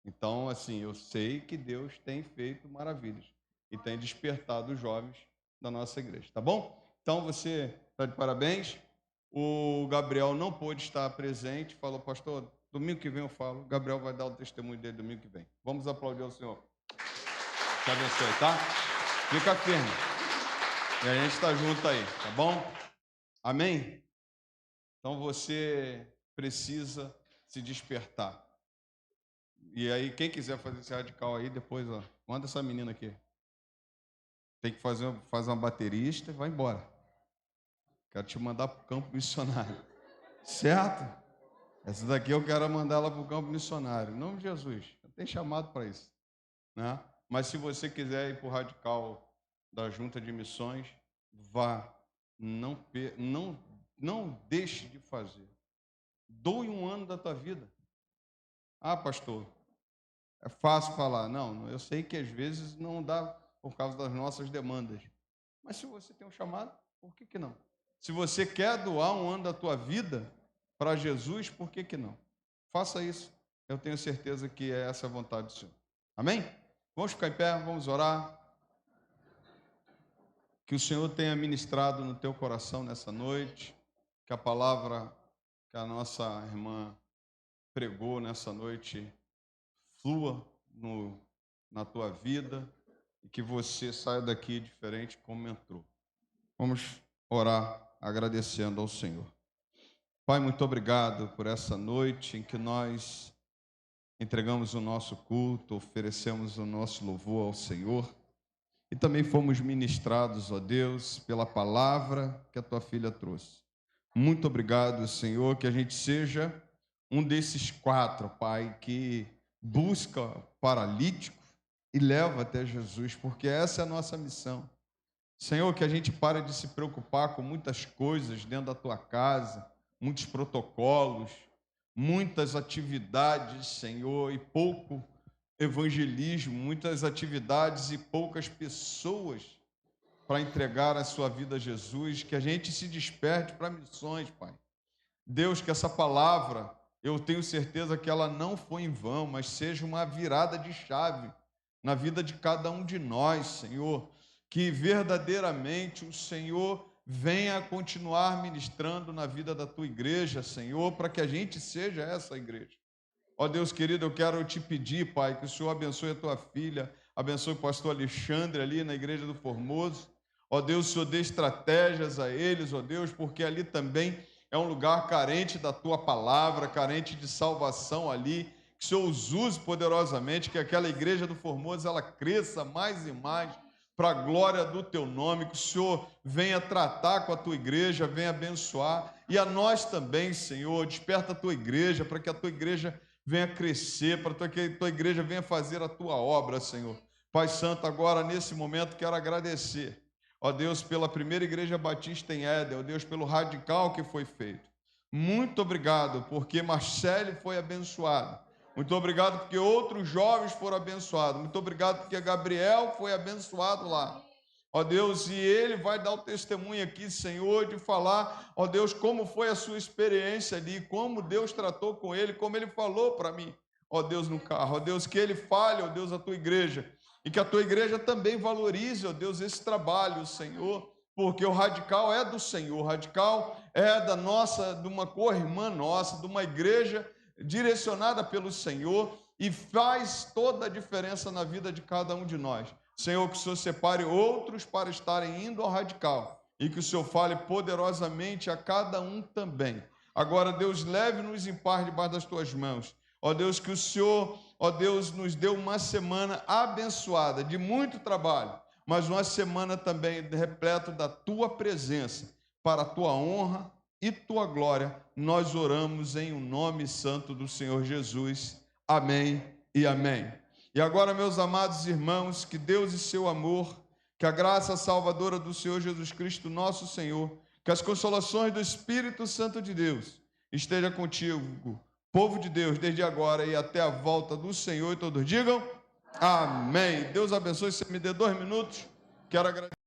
Então, assim, eu sei que Deus tem feito maravilhas e tem despertado os jovens da nossa igreja, tá bom? Então, você está de parabéns. O Gabriel não pôde estar presente, falou, pastor, domingo que vem eu falo. O Gabriel vai dar o testemunho dele domingo que vem. Vamos aplaudir o Senhor. Te abençoe, tá? Fica firme. E a gente está junto aí, tá bom? Amém? Então, você precisa se despertar. E aí, quem quiser fazer esse radical aí, depois, ó, manda essa menina aqui. Tem que fazer uma baterista e vai embora. Quero te mandar para o campo missionário. Certo? Essa daqui eu quero mandar ela para o campo missionário. Em nome de Jesus. Eu tenho chamado para isso. Né? Mas se você quiser ir para o radical da Junta de Missões, vá. Não deixe de fazer. Doe um ano da tua vida. Ah, pastor, é fácil falar. Não, eu sei que às vezes não dá por causa das nossas demandas. Mas se você tem um chamado, por que não? Se você quer doar um ano da tua vida para Jesus, por que não? Faça isso. Eu tenho certeza que é essa a vontade do Senhor. Amém? Vamos ficar em pé, vamos orar. Que o Senhor tenha ministrado no teu coração nessa noite, que a palavra que a nossa irmã pregou nessa noite flua na tua vida e que você saia daqui diferente como entrou. Vamos orar agradecendo ao Senhor. Pai, muito obrigado por essa noite em que nós entregamos o nosso culto, oferecemos o nosso louvor ao Senhor e também fomos ministrados, ó Deus, pela palavra que a tua filha trouxe. Muito obrigado, Senhor, que a gente seja um desses 4, Pai, que busca paralítico e leva até Jesus, porque essa é a nossa missão. Senhor, que a gente pare de se preocupar com muitas coisas dentro da tua casa, muitos protocolos, muitas atividades, Senhor, e pouco evangelismo, muitas atividades e poucas pessoas para entregar a sua vida a Jesus, que a gente se desperte para missões, Pai. Deus, que essa palavra, eu tenho certeza que ela não foi em vão, mas seja uma virada de chave na vida de cada um de nós, Senhor, que verdadeiramente o Senhor venha continuar ministrando na vida da tua igreja, Senhor, para que a gente seja essa igreja. Ó Deus querido, eu quero te pedir, Pai, que o Senhor abençoe a tua filha, abençoe o pastor Alexandre ali na igreja do Formoso. Ó Deus, o Senhor dê estratégias a eles, ó Deus, porque ali também é um lugar carente da tua palavra, carente de salvação ali, que o Senhor os use poderosamente, que aquela igreja do Formoso, ela cresça mais e mais para a glória do teu nome, que o Senhor venha tratar com a tua igreja, venha abençoar, e a nós também, Senhor, desperta a tua igreja, para que a tua igreja venha crescer, para que a tua igreja venha fazer a tua obra, Senhor. Pai Santo, agora nesse momento quero agradecer, ó Deus, pela primeira igreja batista em Éden, ó Deus, pelo radical que foi feito. Muito obrigado, porque Marcele foi abençoado. Muito obrigado porque outros jovens foram abençoados. Muito obrigado porque Gabriel foi abençoado lá. ó Deus, e ele vai dar o testemunho aqui, Senhor, de falar, ó Deus, como foi a sua experiência ali, como Deus tratou com ele, como ele falou para mim, ó Deus, no carro, ó Deus, que ele fale, ó Deus, a tua igreja, e que a tua igreja também valorize, ó Deus, esse trabalho, Senhor, porque o radical é do Senhor, o radical é de uma co-irmã nossa, de uma igreja direcionada pelo Senhor, e faz toda a diferença na vida de cada um de nós. Senhor, que o Senhor separe outros para estarem indo ao radical, e que o Senhor fale poderosamente a cada um também. Agora, Deus, leve-nos em paz debaixo das tuas mãos. Ó Deus, que o Senhor, ó Deus, nos deu uma semana abençoada, de muito trabalho, mas uma semana também repleta da tua presença, para a tua honra e tua glória. Nós oramos em o nome santo do Senhor Jesus. Amém e amém. E agora, meus amados irmãos, que Deus e seu amor, que a graça salvadora do Senhor Jesus Cristo, nosso Senhor, que as consolações do Espírito Santo de Deus esteja contigo, povo de Deus, desde agora e até a volta do Senhor. E todos digam amém. Deus abençoe. Você me dê 2 minutos. Quero agradecer.